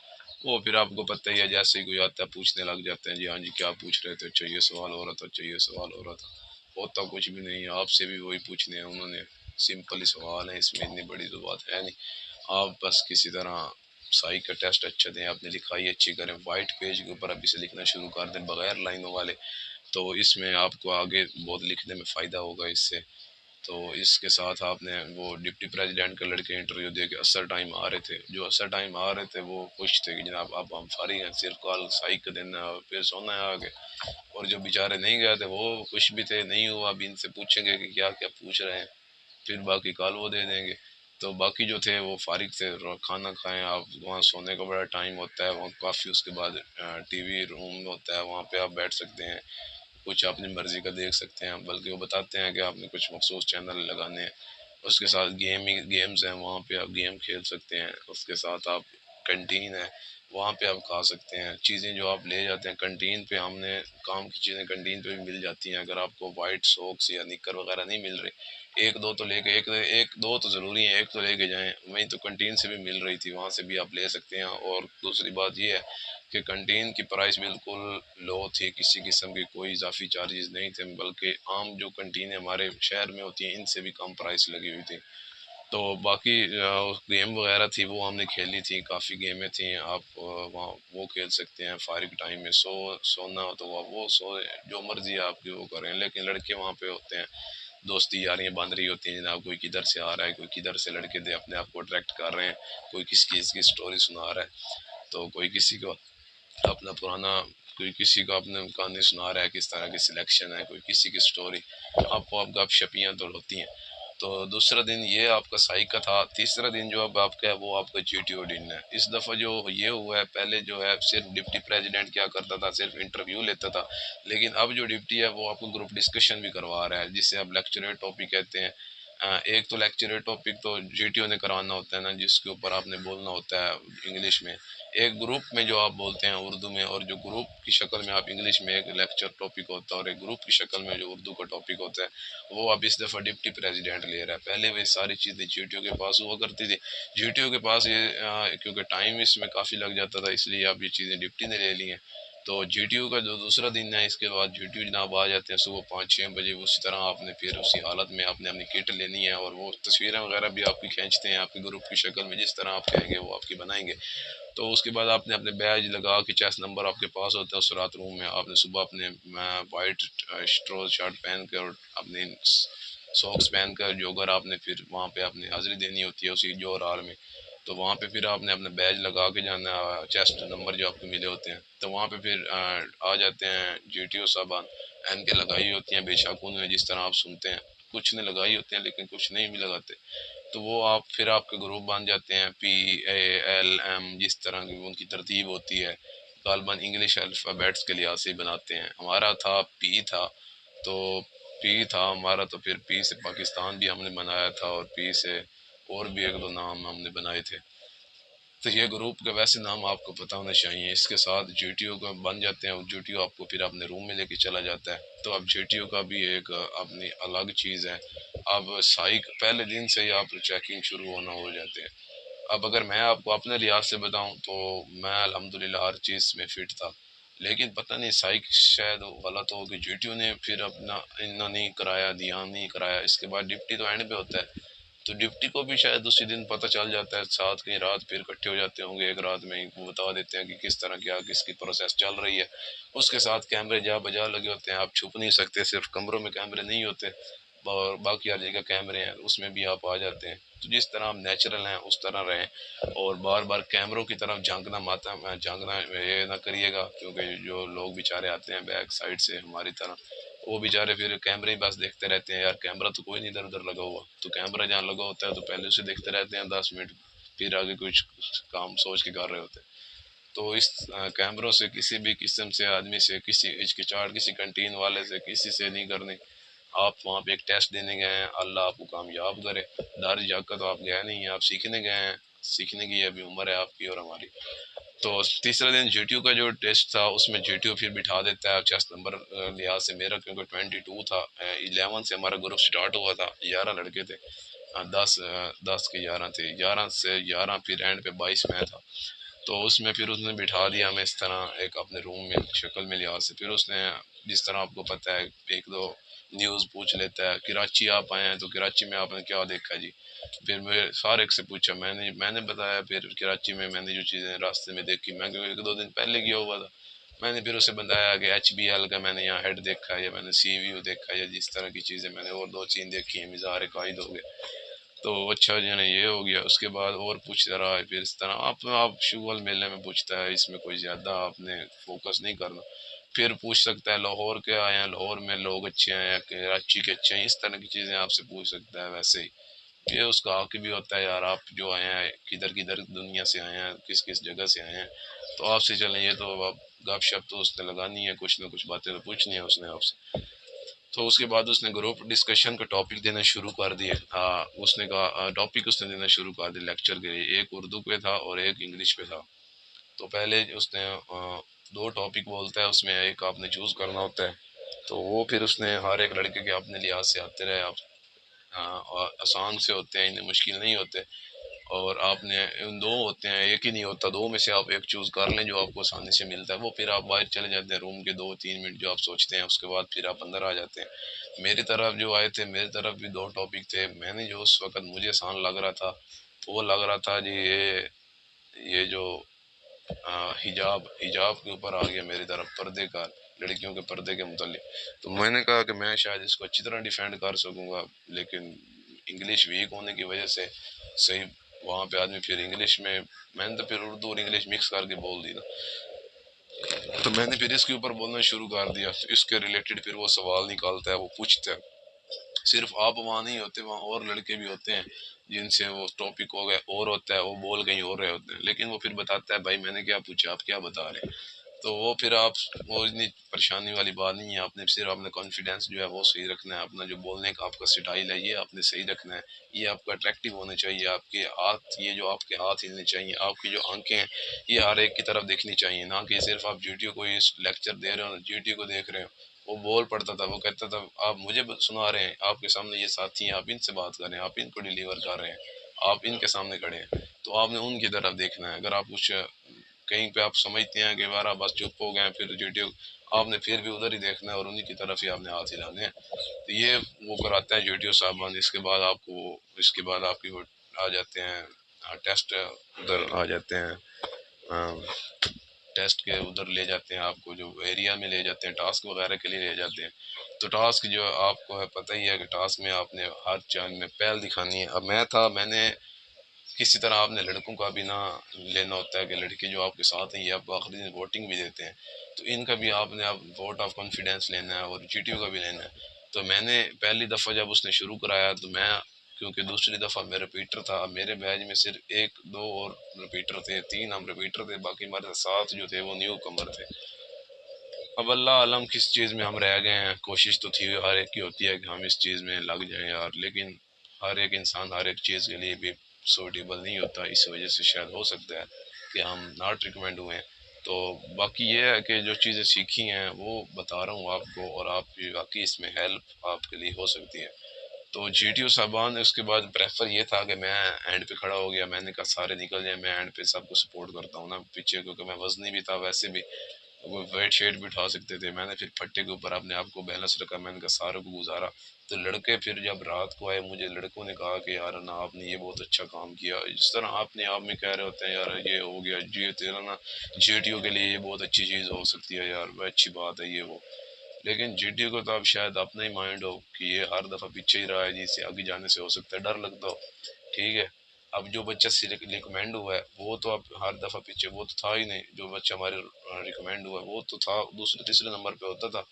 वो फिर आपको पता ही है, जैसे ही कोई आता है पूछने लग जाते हैं, जी हाँ जी क्या पूछ रहे थे, अच्छा ये सवाल हो रहा था, अच्छा ये सवाल हो रहा था, होता कुछ भी नहीं है, आपसे भी वही पूछने हैं उन्होंने, सिंपल ही सवाल है, इसमें इतनी बड़ी तो बात है नहीं। आप बस किसी तरह साई का टेस्ट अच्छा दें, आपने लिखाई अच्छी करें, वाइट पेज के ऊपर अभी से लिखना शुरू कर दें बगैर लाइनों वाले, तो इसमें आपको आगे बहुत लिखने में फ़ायदा होगा इससे। तो इसके साथ आपने वो डिप्टी प्रेसिडेंट के लड़के इंटरव्यू दे के असर टाइम आ रहे थे, जो असर टाइम आ रहे थे वो खुश थे कि जनाब अब हम फारिग हैं, सिर्फ कॉल साई का देना है और फिर सोना है आगे। और जो बेचारे नहीं गए थे वो खुश भी थे, नहीं हुआ अभी इनसे पूछेंगे कि क्या क्या पूछ रहे हैं, फिर बाकी कॉल वो दे देंगे। तो बाकी जो थे वो फारिग थे, खाना खाएं आप, वहाँ सोने का बड़ा टाइम होता है, वहाँ काफ़ी उसके बाद टीवी रूम होता है, वहाँ पे आप बैठ सकते हैं, कुछ अपनी मर्ज़ी का देख सकते हैं, बल्कि वो बताते हैं कि आपने कुछ मखसूस चैनल लगाने हैं, उसके साथ गेम्स हैं, वहाँ पे आप गेम खेल सकते हैं, उसके साथ आप कैंटीन है, वहाँ पे आप खा सकते हैं चीज़ें जो आप ले जाते हैं कैंटीन पे, हमने काम की चीज़ें कैंटीन पे भी मिल जाती हैं, अगर आपको वाइट सॉक्स या निकर वगैरह नहीं मिल रही, एक दो तो लेके एक दो तो ज़रूरी है, एक तो लेके जाएं, वहीं तो कैंटीन से भी मिल रही थी, वहाँ से भी आप ले सकते हैं। और दूसरी बात ये है कि कैंटीन की प्राइस बिल्कुल लो थी, किसी किस्म की कोई इजाफी चार्जेस नहीं थे, बल्कि आम जो कैंटीन हमारे शहर में होती हैं इनसे भी कम प्राइस लगी हुई थी। तो बाकी गेम वगैरह थी वो हमने खेली थी, काफ़ी गेमें थी, आप वहाँ वो खेल सकते हैं फारिग टाइम में, सोना हो तो वो सो, जो मर्जी आपकी वो करें, लेकिन लड़के वहाँ पे होते हैं, दोस्ती यारियाँ बन रही होती हैं जनाब, कोई किधर से आ रहा है, कोई किधर से लड़के दे अपने आप को अट्रैक्ट कर रहे हैं, कोई किस चीज़ की स्टोरी सुना रहा है, तो कोई किसी को अपना पुराना, कोई किसी को अपने कहानी सुना रहा है किस तरह की सिलेक्शन है, कोई किसी की स्टोरी, आपको आप गपशपियाँ तो होती हैं। तो दूसरा दिन ये आपका साई का था। तीसरा दिन जो अब आपका है वो आपका जीटीओ दिन है। इस दफ़ा जो ये हुआ है, पहले जो है सिर्फ डिप्टी प्रेसिडेंट क्या करता था, सिर्फ इंटरव्यू लेता था, लेकिन अब जो डिप्टी है वो आपको ग्रुप डिस्कशन भी करवा रहा है, जिसे आप लेक्चरर टॉपिक कहते हैं। एक तो लेक्चरर टॉपिक तो जीटीओ ने करवाना होता है ना, जिसके ऊपर आपने बोलना होता है इंग्लिश में, एक ग्रुप में जो आप बोलते हैं उर्दू में, और जो ग्रुप की शक्ल में आप इंग्लिश में एक लेक्चर टॉपिक होता है, और एक ग्रुप की शक्ल में जो उर्दू का टॉपिक होता है, वो अब इस दफ़ा डिप्टी प्रेसिडेंट ले रहा है। पहले वे सारी चीज़ें जीटीओ के पास हुआ करती थी, जीटीओ के पास ये क्योंकि टाइम इसमें काफ़ी लग जाता था, इसलिए अब ये चीज़ें डिप्टी ने ले ली हैं। तो जीटीयू का जो दूसरा दिन है, इसके बाद जीटीयू जनाब आ जाते हैं सुबह 5-6 बजे, उसी तरह आपने फिर उसी हालत में आपने अपनी किट लेनी है, और वो तस्वीरें वगैरह भी आपकी खींचते हैं आपके ग्रुप की शक्ल में, जिस तरह आप कहेंगे वो आपकी बनाएंगे। तो उसके बाद आपने अपने बैज लगा के, चेस्ट नंबर आपके पास होता है उस रात रूम में, आपने सुबह अपने वाइट स्ट्रो शर्ट पहन कर और अपने सॉक्स पहन कर जोगर आपने फिर वहाँ पे अपनी हाज़िरी देनी होती है उसी जोर हाल में। तो वहाँ पे फिर आपने अपना बैज लगा के जाना, चेस्ट नंबर जो आपको मिले होते हैं, तो वहाँ पे फिर आ जाते हैं जीटीओ साहबान, एनके लगाई होती हैं, बेशक उन्हें जिस तरह आप सुनते हैं, कुछ ने लगाई होती हैं लेकिन कुछ नहीं भी लगाते, तो वो आप फिर आपके ग्रुप बन जाते हैं, PALM जिस तरह की उनकी तरतीब होती है, गालबन इंग्लिश अल्फ़ाबेट्स के लिहाज से ही बनाते हैं। हमारा था पी था, तो पी था हमारा, तो फिर पी से पाकिस्तान भी हमने बनाया था, और पी से और भी 1-2 नाम हमने बनाए थे। तो ये ग्रुप के वैसे नाम आपको पता होने चाहिए। इसके साथ जीटीओ का बन जाते हैं, जीटीओ आपको फिर अपने रूम में लेके चला जाता है। तो अब जीटीओ का भी एक अपनी अलग चीज़ है। अब साइक पहले दिन से ही आप चेकिंग शुरू होना हो जाते हैं। अब अगर मैं आपको अपने लिहाज से बताऊं तो मैं अल्हम्दुलिल्लाह हर चीज़ में फिट था, लेकिन पता नहीं साइक शायद गलत हो कि जीटीओ ने फिर अपना इतना नहीं कराया, ध्यान नहीं कराया। इसके बाद डिप्टी तो एंड पे होता है, तो डिप्टी को भी शायद उसी दिन पता चल जाता है, साथ की रात फिर इकट्ठे हो जाते होंगे, एक रात में ही वो बता देते हैं कि किस तरह क्या किसकी प्रोसेस चल रही है। उसके साथ कैमरे जा बजा लगे होते हैं, आप छुप नहीं सकते, सिर्फ कमरों में कैमरे नहीं होते और बाकी हर जगह कैमरे हैं, उसमें भी आप आ जाते हैं। तो जिस तरह आप नेचुरल हैं उस तरह रहें, और बार बार कैमरों की तरफ झांकना ये ना करिएगा, क्योंकि जो लोग बेचारे आते हैं बैक साइड से हमारी तरह, वो बेचारे फिर कैमरे ही बस देखते रहते हैं। यार कैमरा तो कोई नहीं इधर उधर लगा हुआ, तो कैमरा जहाँ लगा होता है तो पहले उसे देखते रहते हैं 10 मिनट, फिर आगे कुछ काम सोच के कर रहे होते हैं। तो इस कैमरों से किसी भी किस्म से आदमी से किसी हिचकिचाहट किसी कंटीन वाले से किसी से नहीं करनी। आप वहाँ पे एक टेस्ट देने गए हैं, अल्लाह आपको कामयाब करे। दार जाकर तो आप गए नहीं हैं, आप सीखने गए हैं। सीखने की अभी उम्र है आपकी और हमारी। तो तीसरा दिन जीटीयू का जो टेस्ट था उसमें जीटीयू फिर बिठा देता है चेस्ट नंबर लिहाज से मेरा, क्योंकि 22 था। 11 से हमारा ग्रुप स्टार्ट हुआ था, 11 लड़के थे। 10 के 11 थे, 11 से 11 फिर एंड पे 22 में था। तो उसमें फिर उसने बिठा दिया हमें इस तरह एक अपने रूम में शक्ल में लिहाज से। फिर उसने जिस तरह आपको पता है एक दो न्यूज़ पूछ लेता है, कराची आप आए हैं तो कराची में आपने क्या देखा जी। फिर मैं सारे एक से पूछा, मैंने मैंने बताया फिर कराची में मैंने जो चीज़ें रास्ते में देखी, मैं क्योंकि 1-2 दिन पहले गया हुआ था। मैंने फिर उसे बताया कि HBL का मैंने यहाँ हेड देखा है, या मैंने CVU देखा है, या जिस तरह की चीज़ें मैंने और 2 चीज़ देखी हैं, मिज़ार कायद हो गए। तो अच्छा जो है ना ये हो गया। उसके बाद और पूछता रहा है, फिर इस तरह आप शुगल मेले में पूछता है, इसमें कोई ज़्यादा आपने फोकस नहीं करना। फिर पूछ सकता है लाहौर के आए हैं, लाहौर में लोग अच्छे हैं या कराची के अच्छे हैं, इस तरह की चीज़ें आपसे पूछ सकता है। वैसे ही ये उसका हक भी होता है, यार आप जो आए हैं किधर किधर दुनिया से आए हैं, किस किस जगह से आए हैं, तो आपसे चलें। ये तो अब गपशप तो उसने लगानी है, कुछ ना कुछ बातें तो पूछनी है उसने आपसे। तो उसके बाद उसने ग्रुप डिस्कशन का टॉपिक देना शुरू कर दिए। उसने कहा टॉपिक उसने देना शुरू कर दिया लेक्चर के लिए, एक उर्दू पे था और एक इंग्लिश पे था। तो पहले उसने 2 टॉपिक बोलता है, उसमें एक आपने चूज़ करना होता है। तो वो फिर उसने हर एक लड़के के अपने लिहाज से आते रहे आप। और आसान से होते हैं, इन्हें मुश्किल नहीं होते। और आपने उन 2 होते हैं, एक ही नहीं होता, 2 में से आप एक चूज़ कर लें जो आपको आसानी से मिलता है, वो फिर आप बाहर चले जाते हैं रूम के 2-3 मिनट जो आप सोचते हैं, उसके बाद फिर आप अंदर आ जाते हैं। मेरी तरफ जो आए थे, मेरी तरफ भी 2 टॉपिक थे। मैंने जो उस वक़्त मुझे आसान लग रहा था, वो लग रहा था जी ये जो हिजाब हिजाब के ऊपर आ गया मेरी तरफ, पर्दे का, लड़कियों के पर्दे के मुतालिक। तो मैंने कहा कि मैं शायद इसको अच्छी तरह डिफेंड कर सकूंगा, लेकिन इंग्लिश वीक होने की वजह से सही वहाँ पे आदमी फिर इंग्लिश में, मैंने तो फिर उर्दू और इंग्लिश मिक्स करके बोल दी ना। तो मैंने फिर इसके ऊपर बोलना शुरू कर दिया। तो इसके रिलेटेड फिर वो सवाल निकालता है, वो पूछता है। सिर्फ आप वहाँ नहीं होते, वहाँ और लड़के भी होते हैं जिनसे वो टॉपिक हो गया और होता है, वो बोल कहीं और रहे होते हैं, लेकिन वो फिर बताता है भाई मैंने क्या पूछा, आप क्या बता रहे हैं। तो वो फिर आप, वो इतनी परेशानी वाली बात नहीं है। आपने सिर्फ अपना कॉन्फिडेंस जो है वो सही रखना है, अपना जो बोलने का आपका स्टाइल है ये आपने सही रखना है। ये आपका अट्रैक्टिव होना चाहिए, आपके हाथ, ये जो आपके हाथ हिलने चाहिए, आपकी जो आंखें हैं ये हर एक की तरफ देखनी चाहिए, ना कि सिर्फ आप जीटीओ को इस लेक्चर दे रहे हो, जीटीओ को देख रहे हो। वो बोल पड़ता था, वो कहता था आप मुझे सुना रहे हैं, आपके सामने ये साथी हैं, आप इनसे बात कर रहे हैं, आप इनको डिलीवर कर रहे हैं, आप इनके सामने खड़े हैं, तो आपने उनकी तरफ देखना है। अगर आप कुछ कहीं पे आप समझते हैं कि बारा बस चुप हो गए फिर जीटीओ, आपने फिर भी उधर ही देखना है और उन्हीं की तरफ ही आपने हाथ हिलाने हैं। तो ये वो कराता है जीटीओ साहबान। इसके बाद आपको, इसके बाद आपकी वो आ जाते हैं टेस्ट, उधर आ जाते हैं टेस्ट के उधर ले जाते हैं आपको, जो एरिया में ले जाते हैं टास्क वगैरह के लिए ले जाते हैं। तो टास्क जो आपको है पता ही है कि टास्क में आपने हर चांद में पहल दिखानी है। अब मैं था, मैंने किसी तरह आपने लड़कों का भी ना लेना होता है कि लड़के जो आपके साथ हैं ये आपको आखिरी दिन वोटिंग भी देते हैं, तो इनका भी आपने आप वोट ऑफ कॉन्फिडेंस लेना है और जीटीयू का भी लेना है। तो मैंने पहली दफ़ा जब उसने शुरू कराया तो मैं क्योंकि दूसरी दफ़ा मैं रिपीटर था। मेरे बैच में सिर्फ एक दो और रिपीटर थे, तीन हम रिपीटर थे, बाकी हमारे साथ जो थे वो न्यू कमर थे। अब अल्लाह आलम किस चीज़ में हम रह गए हैं। कोशिश तो थी हर एक की होती है कि हम इस चीज़ में लग जाएं यार, लेकिन हर एक इंसान हर एक चीज़ के लिए भी सूटेबल नहीं होता। इस वजह से शायद हो सकता है कि हम नॉट रिकमेंड हुए। तो बाकी ये है कि जो चीज़ें सीखी हैं वो बता रहा हूँ आपको, और आप भी बाकी इसमें हेल्प आपके लिए हो सकती है। तो GTO साहबान ने उसके बाद प्रेफर ये था कि मैं एंड पे खड़ा हो गया। मैंने कहा सारे निकल जाए, मैं एंड पे सबको सपोर्ट करता हूँ ना पीछे, क्योंकि मैं वजनी भी था वैसे भी, वो वेट शेट भी उठा सकते थे। मैंने फिर फट्टे के ऊपर अपने आप को बैलेंस रखा, मैंने कहा सारों को गुजारा। तो लड़के फिर जब रात को आए, मुझे लड़कों ने कहा कि यार ना आपने ये बहुत अच्छा काम किया, जिस तरह आपने आप में कह रहे होते हैं यार ये हो गया जी तेरा ना, GTO के लिए ये बहुत अच्छी चीज़ हो सकती है यार, वह अच्छी बात है ये वो। लेकिन GTO को तो अब शायद अपना ही माइंड हो कि ये हर दफ़ा पीछे ही रहा है, जिससे आगे जाने से हो सकता है डर लगता हो। ठीक है, अब जो बच्चा रिकमेंड हुआ है वो तो अब हर दफ़ा पीछे वो तो था ही नहीं। जो बच्चा हमारे रिकमेंड हुआ है वो तो था दूसरे तीसरे नंबर पे होता था।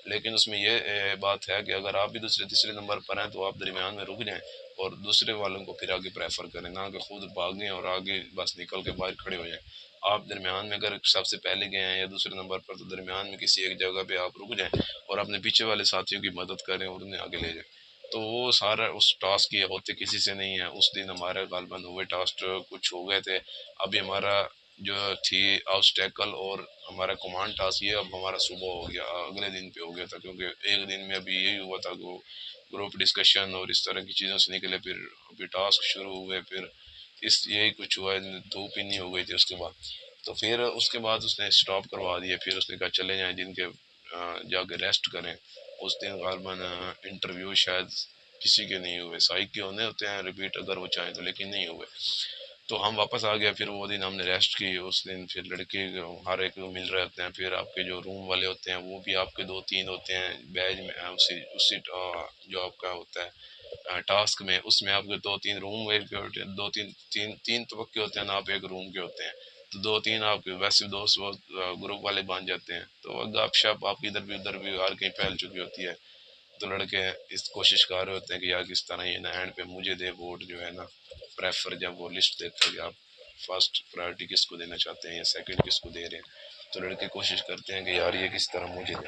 लेकिन उसमें ये बात है कि अगर आप भी दूसरे तीसरे नंबर पर हैं तो आप दरमियान में रुक जाएं और दूसरे वालों को फिर आगे प्रेफर करें, ना कि खुद भागें और आगे बस निकल के बाहर खड़े हो जाएं। आप दरमियान में अगर सबसे पहले गए हैं या दूसरे नंबर पर, तो दरमियान में किसी एक जगह पे आप रुक जाएं और अपने पीछे वाले साथियों की मदद करें और उन्हें आगे ले जाएं। तो वो सारा उस टास्क ये होते किसी से नहीं है। उस दिन हमारे गालबन हुए टास्क कुछ हो गए थे। अभी हमारा जो थी ऑब्स्टेकल और हमारा कमांड टास्क, ये अब हमारा सुबह हो गया, अगले दिन पे हो गया था, क्योंकि एक दिन में अभी यही हुआ था कि वो ग्रुप डिस्कशन और इस तरह की चीज़ों से निकले, फिर अभी टास्क शुरू हुए, फिर इस यही कुछ हुआ, धूप ही नहीं हो गई थी उसके बाद। तो फिर उसके बाद उसने स्टॉप करवा दिया, फिर उसने कहा चले जाएं जिनके जाके रेस्ट करें। उस दिन गालबन इंटरव्यू शायद किसी के नहीं हुए, साइक के होने होते हैं रिपीट अगर वो चाहें तो, लेकिन नहीं हुए। तो हम वापस आ गया, फिर वो दिन हमने रेस्ट की। उस दिन फिर लड़के हर एक को मिल रहे होते हैं, फिर आपके जो रूम वाले होते हैं वो भी आपके दो तीन होते हैं बैच में, उसी उसी जो आपका होता है टास्क में, उसमें आपके दो तीन रूम दो तीन तीन तीन तबक्के होते हैं ना, आप एक रूम के होते हैं। तो दो तीन आपके वैसे दोस्त ग्रुप वाले बन जाते हैं, तो गपशप आपकी इधर भी हर कहीं फैल चुकी होती है। तो लड़के इस कोशिश कर रहे होते हैं कि यार किस तरह ये ना एंड पे मुझे दे वोट जो है ना, प्रेफर जब वो लिस्ट देता है कि आप फर्स्ट प्रायोरिटी किसको देना चाहते हैं या सेकंड किसको दे रहे हैं, तो लड़के कोशिश करते हैं कि यार ये किस तरह मुझे दे।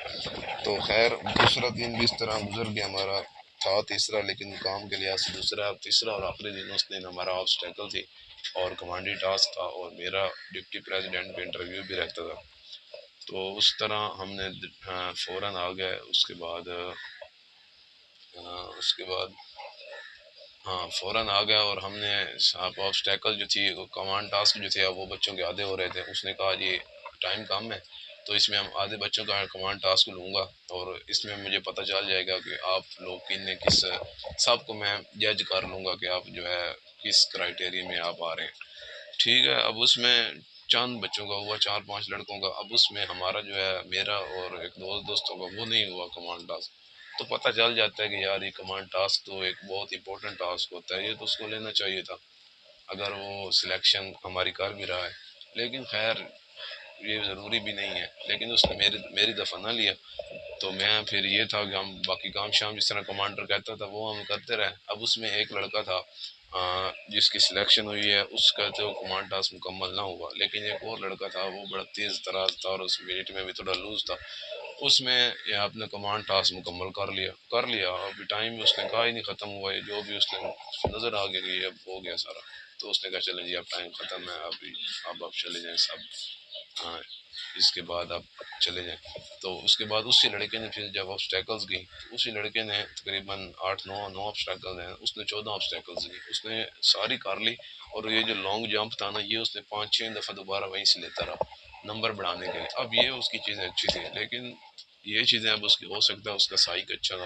तो खैर दूसरा दिन भी इस तरह गुजर गया हमारा, था तीसरा लेकिन काम के लिहाज से दूसरा, तीसरा और आखिरी दिन उस दिन हमारा ऑब्स्टेकल थी और कमांडी टास्क था और मेरा डिप्टी प्रेसिडेंट पे इंटरव्यू भी रहता था। तो उस तरह हमने फ़ौरन आ गए। उसके बाद हाँ फ़ौरन आ गया और हमने आप ऑब्स्टेकल जो थी वो कमांड टास्क जो थे वो बच्चों के आधे हो रहे थे। उसने कहा ये टाइम कम है तो इसमें हम आधे बच्चों का कमांड टास्क लूँगा और इसमें मुझे पता चल जाएगा कि आप लोग किन ने किस, सबको मैं जज कर लूँगा कि आप जो है किस क्राइटेरिया में आप आ रहे हैं। ठीक है, अब उसमें चंद बच्चों का हुआ, चार पांच लड़कों का। अब उसमें हमारा जो है मेरा और एक दोस्तों का वो नहीं हुआ कमांड टास्क। तो पता चल जाता है कि यार ये कमांड टास्क तो एक बहुत इंपॉर्टेंट टास्क होता है, ये तो उसको लेना चाहिए था अगर वो सिलेक्शन हमारी कर भी रहा है। लेकिन खैर ये ज़रूरी भी नहीं है, लेकिन उसने मेरी मेरी दफ़ा ना लिया। तो मैं फिर ये था कि हम बाकी काम शाम जिस तरह कमांडर कहता था वो हम करते रहे। अब उसमें एक लड़का था जिसकी सिलेक्शन हुई है, उसका तो कमांड टास्क मुकम्मल ना हुआ, लेकिन एक और लड़का था वो बड़ा तेज़ तराज था और उस मिनट में भी थोड़ा लूज था। उसमें ये आपने कमांड टास्क मुकम्मल कर लिया। अभी टाइम भी उसने कहा ही नहीं ख़त्म हुआ है, जो भी उसने नज़र आ गया कि ये अब हो गया सारा। तो उसने कहा चलें जी अब टाइम ख़त्म है, अभी अब आप चले जाएं सब। हाँ, इसके बाद आप चले जाएं। तो उसके बाद उसी लड़के ने फिर जब ऑब्स्टेकल्स की, तो उसी लड़के ने तकरीबन 8 9 ऑब्स्टेकल्स हैं, उसने 14 ऑब्स्टेकल्स की उसने सारी कर ली। और ये जो लॉन्ग जंप था ना, ये उसने 5 6 दफ़ा दोबारा वहीं से लेता रहा नंबर बढ़ाने के लिए। अब ये उसकी चीज़ें अच्छी थी, लेकिन ये चीज़ें अब उसकी, हो सकता है उसका साइक अच्छा ना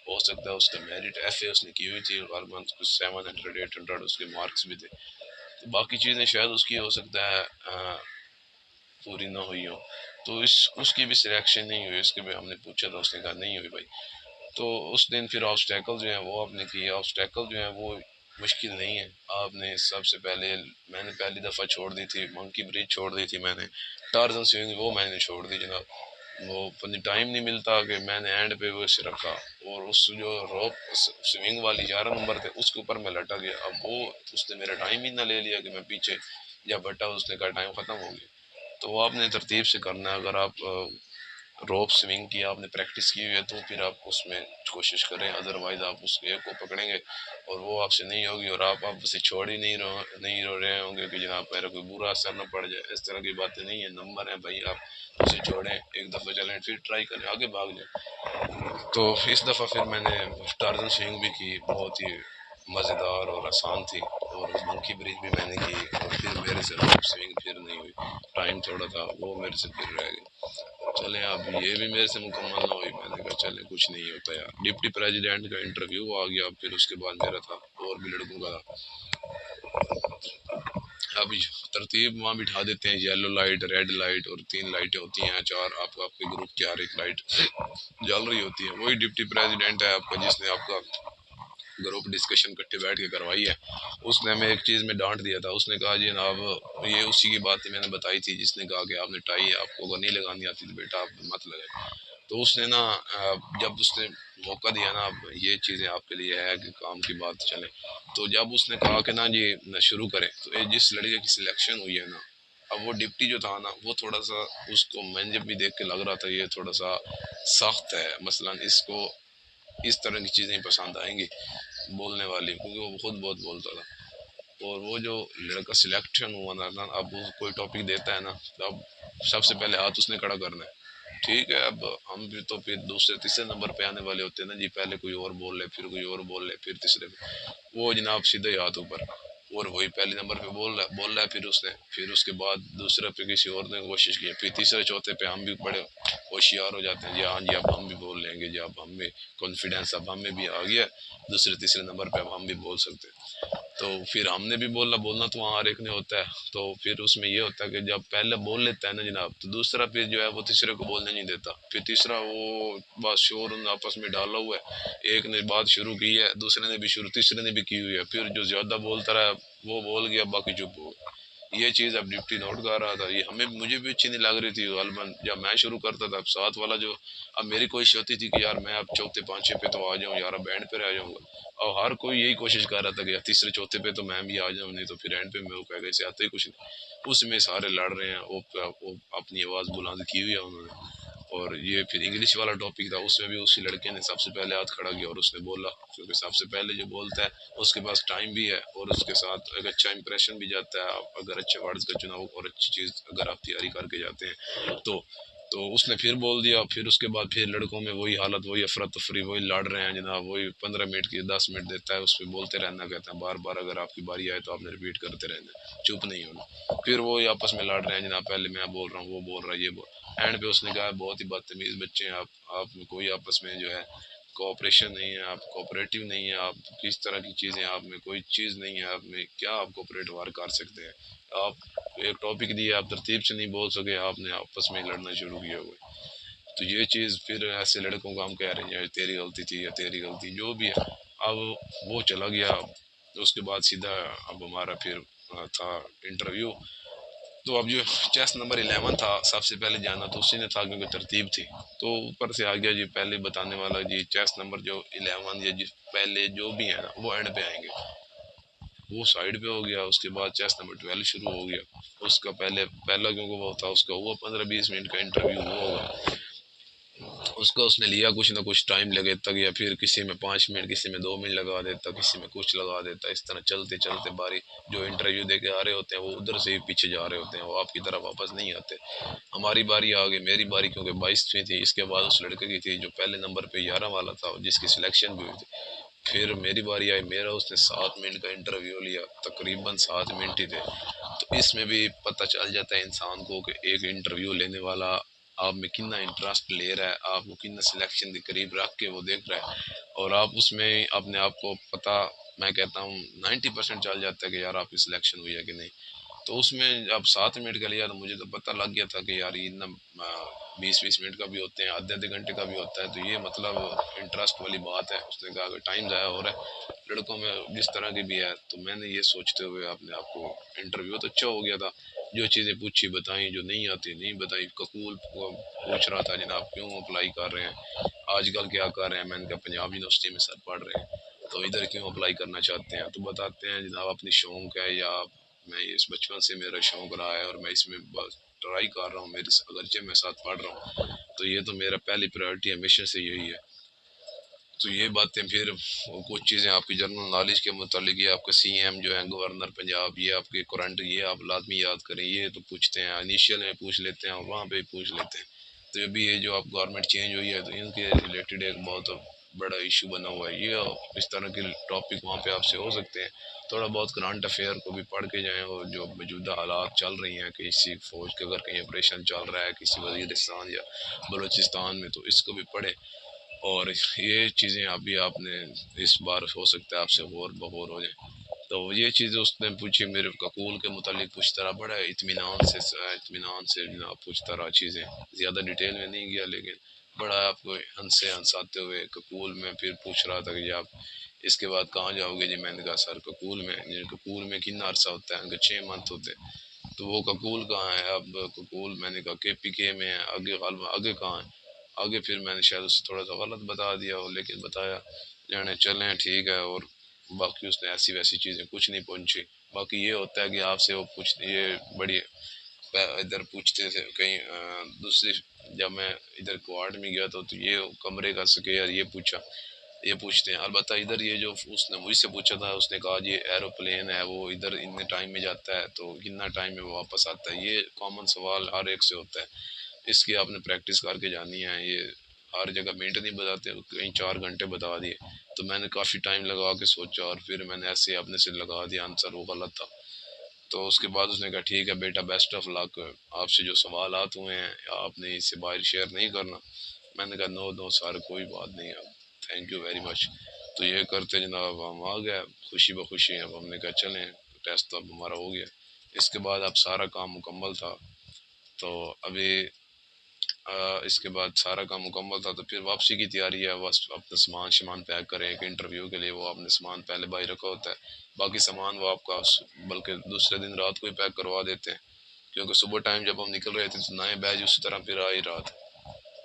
हो सकता है उसका मेरिट FA उसने की हुई थी हर मंथ कुछ 700 800 उसके मार्क्स भी थे। तो बाकी चीज़ें शायद उसकी हो सकता है पूरी ना हुई हो। तो इस उसकी भी सिलेक्शन नहीं हुई, इसके भी हमने पूछा था, उसने कहा नहीं हुई भाई। तो उस दिन फिर ऑब्स्टेकल जो है वो आपने किया। ऑब्स्टेकल जो है वो मुश्किल नहीं है। आपने सबसे पहले, मैंने पहली दफ़ा छोड़ दी थी मंकी ब्रिज, छोड़ दी थी मैंने। टार्जन स्विंग वो मैंने छोड़ दी जनाब। वो पता टाइम नहीं मिलता कि मैंने एंड पे वो से रखा, और उस जो रोप स्विंग वाली 11 नंबर थे उसके ऊपर मैं लटक गया। अब वो उसने मेरा टाइम ही ना ले लिया कि मैं पीछे जब बटा उसने कहा टाइम ख़त्म हो गया। तो वो आपने तरतीब से करना है। अगर आप रोप स्विंग की आपने प्रैक्टिस की हुई है तो फिर आप उसमें कोशिश करें, अदरवाइज आप उस एक को पकड़ेंगे और वो आपसे नहीं होगी, और आप उसे छोड़ ही नहीं रो रहे होंगे कि जनाब मेरा कोई बुरा असर ना पड़ जाए। इस तरह की बातें नहीं है, नंबर है भाई, आप उसे छोड़ें, एक दफ़ा चलें फिर ट्राई करें, आगे भाग जाए। तो इस दफ़ा फिर मैंने टार्जन स्विंग भी की, बहुत ही मज़ेदार और आसान थी, और मंकी ब्रिज भी मैंने की, और फिर मेरे से रोप स्विंग फिर नहीं हुई, टाइम थोड़ा था वो मेरे से फिर रह गया। चले अब ये भी मेरे से मुकम्मल ना हुई, मैंने कहा चले कुछ नहीं होता यार। डिप्टी प्रेसिडेंट का इंटरव्यू आ गया, फिर उसके बाद मेरा था, और भी लड़कों का था। अभी तरतीब वहाँ बिठा देते हैं, येलो लाइट, रेड लाइट, और 3 लाइटें होती हैं, चार आपका आपके ग्रुप की हर एक लाइट जल रही होती है। वही डिप्टी प्रेसिडेंट है आपका, जिसने आपका ग्रुप डिस्कशन इकट्ठे बैठ के करवाई है। उसने हमें एक चीज़ में डांट दिया था, उसने कहा जी जनाब ये उसी की बात मैंने बताई थी जिसने कहा कि आपने टाई आपको अगर नहीं लगानी आती तो बेटा आप मत लगाए। तो उसने ना जब उसने मौका दिया ना, अब ये चीज़ें आपके लिए है कि काम की बात चले, तो जब उसने कहा कि ना जी शुरू करें, तो ये जिस लड़के की सिलेक्शन हुई है ना, अब वो डिप्टी जो था ना वो थोड़ा सा, उसको मैंने जब भी देख के लग रहा था ये थोड़ा सा सख्त है, मसलन इसको इस तरह की चीज़ें पसंद आएंगी बोलने वाली, क्योंकि वो खुद बहुत बोलता था। और वो जो लड़का सिलेक्शन हुआ ना, अब वो कोई टॉपिक देता है ना, तो अब सबसे पहले हाथ उसने खड़ा करना है। ठीक है, अब हम भी तो फिर दूसरे तीसरे नंबर पे आने वाले होते हैं ना जी, पहले कोई और बोल ले, फिर कोई और बोल ले, फिर तीसरे पे वो जनाब सीधे हाथ ऊपर, और वही पहले नंबर पे बोल रहा है, फिर उसने, फिर उसके बाद दूसरे पे किसी और ने कोशिश की, फिर तीसरे चौथे पे हम भी बड़े होशियार हो जाते हैं जी, हाँ जी अब हम भी बोल लेंगे जी, अब हमें कॉन्फिडेंस अब हमें भी आ गया, दूसरे तीसरे नंबर पे अब हम भी बोल सकते हैं। तो फिर हमने भी बोलना तो वहाँ हर एक ने होता है। तो फिर उसमें ये होता है कि जब पहले बोल लेता है ना जनाब, तो दूसरा फिर जो है वो तीसरे को बोलने नहीं देता, फिर तीसरा वो बात शोर उन आपस में डाला हुआ है, एक ने बात शुरू की है, दूसरे ने भी शुरू, तीसरे ने भी की हुई है, फिर जो ज्यादा बोलता रहा वो बोल गया, बाकी चुप हो गए। ये चीज़ अब डिप्टी नोट कर रहा था, ये हमें मुझे भी अच्छी नहीं लग रही थी गलबन, जब मैं शुरू करता था, अब साथ वाला जो, अब मेरी कोशिश होती थी कि यार मैं अब चौथे पांचवे पे तो आ जाऊं यार, अब एंड पे रह जाऊंगा, और हर कोई यही कोशिश कर रहा था कि यार तीसरे चौथे पे तो मैं भी आ जाऊं, नहीं तो फिर एंड पे मैं कहेगा इसे आते ही कुछ नहीं। उसमें सारे लड़ रहे हैं, वो अपनी आवाज़ बुलंद की हुई है उन्होंने। और ये फिर इंग्लिश वाला टॉपिक था, उसमें भी उसी लड़के ने सबसे पहले हाथ खड़ा किया और उसने बोला, क्योंकि सबसे पहले जो बोलता है उसके पास टाइम भी है, और उसके साथ एक अच्छा इंप्रेशन भी जाता है, आप अगर अच्छे वर्ड्स का चुनाव और अच्छी चीज़ अगर आप तैयारी करके जाते हैं तो उसने फिर बोल दिया। फिर उसके बाद फिर लड़कों में वही हालत, वही अफरा तफरी, वही लड़ रहे हैं जनाब, वही 15 मिनट की 10 मिनट देता है, उस पर बोलते रहना, कहते हैं बार बार अगर आपकी बारी आए तो आपने रिपीट करते रहना, चुप नहीं होना। फिर वो आपस में लड़ रहे हैं जनाब, पहले मैं बोल रहा हूँ, वो बोल रहा है, ये बोल, एंड पे उसने कहा बहुत ही बदतमीज बच्चे हैं आप में कोई आपस में जो है कोऑपरेशन नहीं है, आप कोऑपरेटिव नहीं है, आप किस तरह की चीज़ें आप में कोई चीज़ नहीं है, आप में क्या आप कोऑपरेट वार कर सकते हैं। आप एक टॉपिक दिए, आप तरतीब से नहीं बोल सके, आपने आपस में लड़ना शुरू किया हुआ। तो ये चीज़ फिर ऐसे लड़कों को हम कह रहे हैं तेरी गलती थी या तेरी गलती जो भी है। अब वो चला गया, उसके बाद सीधा अब हमारा फिर था इंटरव्यू। तो अब जो चेस नंबर 11 था, सबसे पहले जाना तो उसी ने था क्योंकि तरतीब थी। तो ऊपर से आ गया जी पहले बताने वाला जी, चेस नंबर जो 11 या जी पहले जो भी है ना वो एंड पे आएंगे, वो साइड पे हो गया। उसके बाद चेस नंबर 12 शुरू हो गया, उसका पहला क्योंकि वो था उसका हुआ 15-20 मिनट का इंटरव्यू हुआ होगा, उसका उसने लिया कुछ ना कुछ टाइम लगे तक, या फिर किसी में 5 मिनट, किसी में 2 मिनट लगा देता, किसी में कुछ लगा देता, इस तरह चलते चलते बारी जो इंटरव्यू दे के आ रहे होते हैं वो उधर से ही पीछे जा रहे होते हैं, वो आपकी तरफ वापस नहीं आते। हमारी बारी आ गई, मेरी बारी क्योंकि 22वीं थी, इसके बाद उस लड़के की थी जो पहले नंबर पे 11 वाला था जिसकी सिलेक्शन भी हुई थी। फिर मेरी बारी आई, मेरा उसने 7 मिनट का इंटरव्यू लिया, तकरीबन 7 मिनट ही थे। तो इसमें भी पता चल जाता है इंसान को कि एक इंटरव्यू लेने वाला आप में कितना इंटरेस्ट ले रहा है, आपको कितना सिलेक्शन के करीब रख के वो देख रहा है, और आप उसमें अपने आप को पता, मैं कहता हूँ 90% चल जाता है कि यार आपकी सिलेक्शन हुई है कि नहीं। तो उसमें अब 7 मिनट का लिया तो मुझे तो पता लग गया था कि यार ये इतना 20-20 मिनट का भी होते हैं, आधे आधे घंटे का भी होता है, तो ये मतलब इंटरेस्ट वाली बात है। उसने कहा कि टाइम ज़ाया हो रहा है लड़कों में जिस तरह की भी है, तो मैंने ये सोचते हुए अपने आप को, इंटरव्यू तो अच्छा हो गया था, जो चीज़ें पूछी बताई, जो नहीं आती नहीं बताई। ककूल को पूछ रहा था जनाब क्यों अप्लाई कर रहे हैं, आजकल क्या कर रहे हैं। मैंने कहा पंजाब यूनिवर्सिटी में सर पढ़ रहे हैं, तो इधर क्यों अप्लाई करना चाहते हैं। तो बताते हैं जनाब अपनी शौक है, या मैं इस बचपन से मेरा शौक रहा है और मैं इसमें बस ट्राई कर रहा हूँ, मेरे अगरचे मैं साथ पढ़ रहा हूँ, तो ये तो मेरा पहली प्रायोरिटी हमेशा से यही है। तो ये बातें फिर वो कुछ चीज़ें आपकी जनरल नॉलेज के मुतालिक, ये आपका सीएम जो है गवर्नर पंजाब, ये आपके करंट, ये आप लाजमी याद करें। ये तो पूछते हैं इनिशियल में पूछ लेते हैं और वहाँ पे पूछ लेते हैं। तो अभी ये जो आप गवर्नमेंट चेंज हुई है तो इनके रिलेटेड एक बहुत बड़ा इशू बना हुआ है। ये इस तरह के टॉपिक वहाँ पे आपसे हो सकते हैं। थोड़ा बहुत करंट अफेयर को भी पढ़ के जाएँ, और जो मौजूदा हालात चल रही हैं, किसी फ़ौज के अगर कहीं ऑपरेशन चल रहा है किसी वजीरिस्तान या बलूचिस्तान में, तो इसको भी पढ़ें। और ये चीज़ें अभी आपने इस बार हो सकता है आपसे गौर बगौर हो जाए। तो ये चीज़ें उसने पूछी, मेरे ककूल के मुतालिक पूछता रहा, बड़ा इत्मीनान से जनाब पूछता रहा चीज़ें, ज़्यादा डिटेल में नहीं गया, लेकिन बड़ा आपको हंसे हंसाते हुए ककूल में फिर पूछ रहा था कि आप इसके बाद कहाँ जाओगे जी। मैंने कहा सर ककूल में। जी ककूल में कितना अरसा होता है, उनके 6 मंथ होते हैं। तो वो ककूल कहाँ है अब, ककूल मैंने कहा KPK में है। आगे आगे कहाँ है, आगे फिर मैंने शायद उससे थोड़ा सा गलत बता दिया हो, लेकिन बताया जाने चलें ठीक है। और बाकी उसने ऐसी वैसी चीज़ें कुछ नहीं पूछी। बाकी ये होता है कि आपसे वो पूछ ये बड़ी इधर पूछते थे कहीं दूसरी, जब मैं इधर क्वार्ट में गया तो ये कमरे का स्क्वायर ये पूछा, ये पूछते हैं। अलबत्ता इधर ये जो उसने मुझसे पूछा था, उसने कहा ये एरोप्लेन है वो इधर इतने टाइम में जाता है तो कितना टाइम में वापस आता है। ये कॉमन सवाल हर एक से होता है, इसकी आपने प्रैक्टिस करके जानी है। ये हर जगह मिनट नहीं बताते, कहीं 4 घंटे बता दिए। तो मैंने काफ़ी टाइम लगा के सोचा और फिर मैंने ऐसे अपने से लगा दिया आंसर, वो गलत था। तो उसके बाद उसने कहा ठीक है बेटा बेस्ट ऑफ लक, आपसे जो सवालात हुए हैं आपने इससे बाहर शेयर नहीं करना। मैंने कहा नो नो सर कोई बात नहीं, अब थैंक यू वेरी मच। तो ये करते जनाब हम आ गए खुशी बखुशी। अब हमने कहा चलें, टेस्ट तो अब हमारा हो गया। इसके बाद अब सारा काम मुकम्मल था। तो अभी इसके बाद सारा काम मुकम्मल था, तो फिर वापसी की तैयारी है। बस अपना सामान शामान पैक करें, एक इंटरव्यू के लिए वो आपने सामान पहले बाई रखा होता है। बाकी सामान वो आपका बल्कि दूसरे दिन रात को ही पैक करवा देते हैं, क्योंकि सुबह टाइम जब हम निकल रहे थे तो नए बैच उसी तरह फिर आ ही रहा था।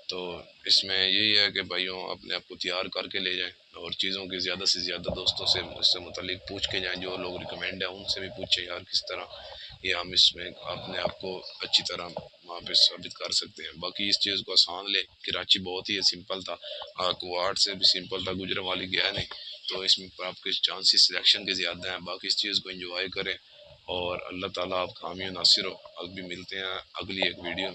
तो इसमें यही है कि भाइयों अपने आप को तैयार करके ले जाएं, और चीज़ों की ज़्यादा से ज़्यादा दोस्तों से इससे मुतालिक पूछ के जाएं। जो लोग रिकमेंड है उनसे भी पूछें यार किस तरह ये हम इसमें अपने आप को अच्छी तरह वहाँ पे साबित कर सकते हैं। बाकी इस चीज़ को आसान ले, कराची बहुत ही सिंपल था, कुवाड़ से भी सिंपल था, गुजरांवाली गया नहीं। तो इसमें आपके चांसेस सिलेक्शन के ज़्यादा हैं। बाकी इस चीज़ को एंजॉय करें और अल्लाह ताला आप हामी नासिर हो। अभी मिलते हैं अगली एक वीडियो में।